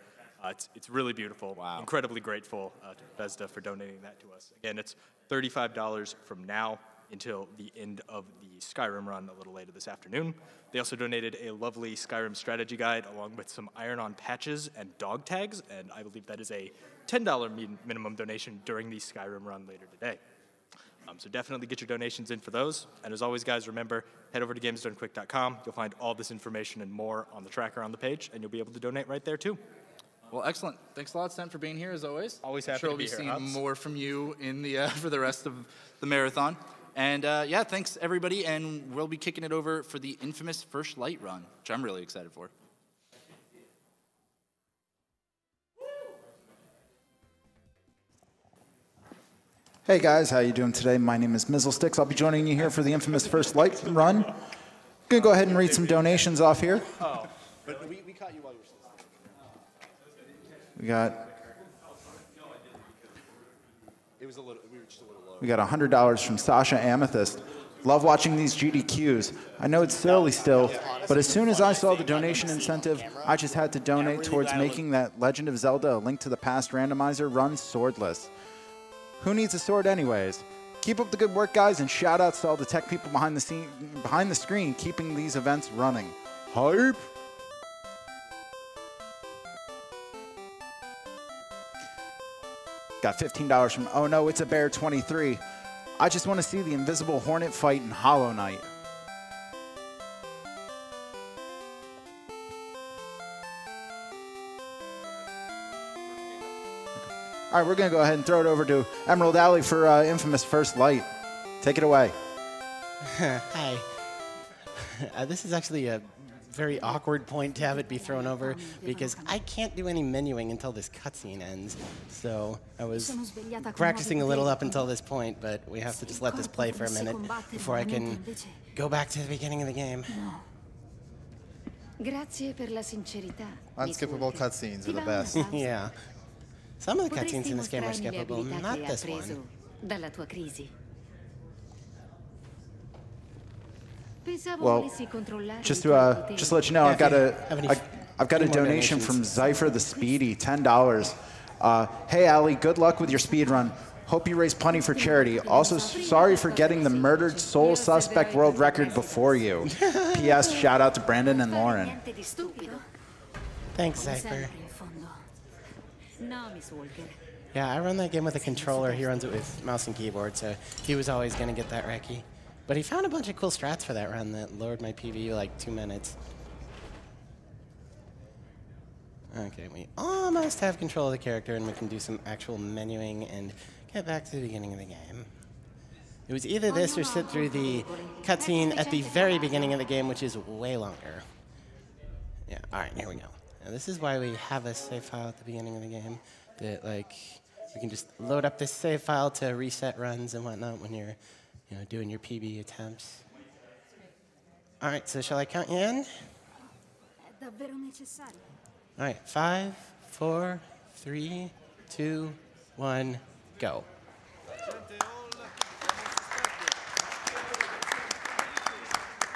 It's really beautiful.
Wow.
Incredibly grateful to Bethesda for donating that to us. Again, it's $35 from now until the end of the Skyrim run a little later this afternoon. They also donated a lovely Skyrim strategy guide along with some iron-on patches and dog tags, and I believe that is a $10 minimum donation during the Skyrim run later today. So definitely get your donations in for those. And as always, guys, remember, head over to gamesdonequick.com. You'll find all this information and more on the tracker on the page, and you'll be able to donate right there, too.
Well, excellent. Thanks a lot, Stent, for being here, as always.
Always happy
sure
to be
we'll
here,
be seeing
Hobbs.
more from you in the for the rest of the marathon. And yeah, thanks, everybody. And we'll be kicking it over for the infamous First Light run, which I'm really excited for.
Hey guys, how you doing today? My name is Mizzlesticks. I'll be joining you here for the infamous First Light run. I'm gonna go ahead and read some donations off here.
Oh, but we caught you while you were still.
We got
We were just a little low.
We got $100 from Sasha Amethyst. Love watching these GDQs. I know it's early still, but as soon as I saw the donation incentive, I just had to donate towards making that Legend of Zelda: A Link to the Past randomizer run swordless. Who needs a sword anyways? Keep up the good work, guys, and shout outs to all the tech people behind the screen keeping these events running. Hype! Got $15 from Oh No, It's a Bear 23. I just want to see the Invisible Hornet fight in Hollow Knight. All right, we're going to go ahead and throw it over to Emerald Alley for infamous First Light. Take it away.
Hi. This is actually very awkward point to have it be thrown over because I can't do any menuing until this cutscene ends. So I was practicing a little up until this point, but we have to just let this play for a minute before I can go back to the beginning of the game.
Unskippable cutscenes are the best.
Yeah. Some of the cutscenes in this game are skippable, not this one.
Well, just to let you know, I've got a donation from Zypher the Speedy, $10. Hey Ali, good luck with your speed run. Hope you raise plenty for charity. Also, sorry for getting the murdered sole suspect world record before you. P.S. Shout out to Brandon and Lauren.
Thanks, Zypher. Yeah, I run that game with a controller. He runs it with mouse and keyboard, so he was always going to get that recce. But he found a bunch of cool strats for that run that lowered my PV like 2 minutes. Okay, we almost have control of the character, and we can do some actual menuing and get back to the beginning of the game. It was either this or sit through the cutscene at the very beginning of the game, which is way longer. Yeah, all right, here we go. Now, this is why we have a save file at the beginning of the game. That, like, we can just load up this save file to reset runs and whatnot when you're doing your PB attempts. All right, so shall I count you in? All right, 5, 4, 3, 2, 1, go.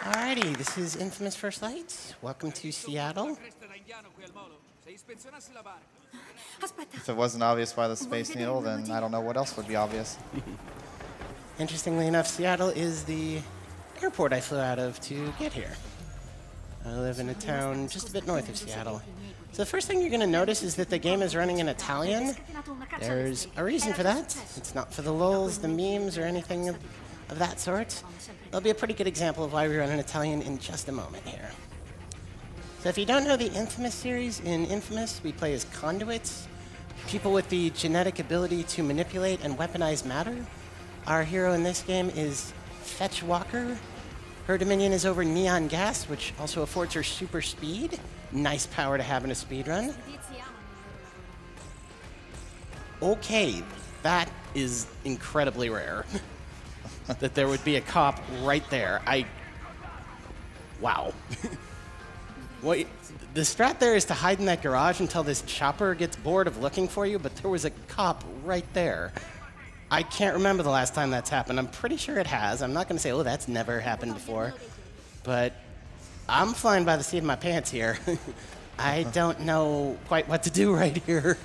Alrighty, this is Infamous First Light. Welcome to Seattle.
If it wasn't obvious by the Space Needle, then I don't know what else would be obvious.
Interestingly enough, Seattle is the airport I flew out of to get here. I live in a town just a bit north of Seattle. So the first thing you're going to notice is that the game is running in Italian. There's a reason for that. It's not for the lulz, the memes, or anything of that sort. There'll be a pretty good example of why we run in Italian in just a moment here. So if you don't know the Infamous series, in Infamous we play as conduits, people with the genetic ability to manipulate and weaponize matter. Our hero in this game is Fetch Walker. Her dominion is over neon gas, which also affords her super speed. Nice power to have in a speedrun. Okay, that is incredibly rare. That there would be a cop right there. Wow. Wait, the strat there is to hide in that garage until this chopper gets bored of looking for you, but there was a cop right there. I can't remember the last time that's happened. I'm pretty sure it has. I'm not going to say, oh, that's never happened before. But I'm flying by the seat of my pants here. I don't know quite what to do right here.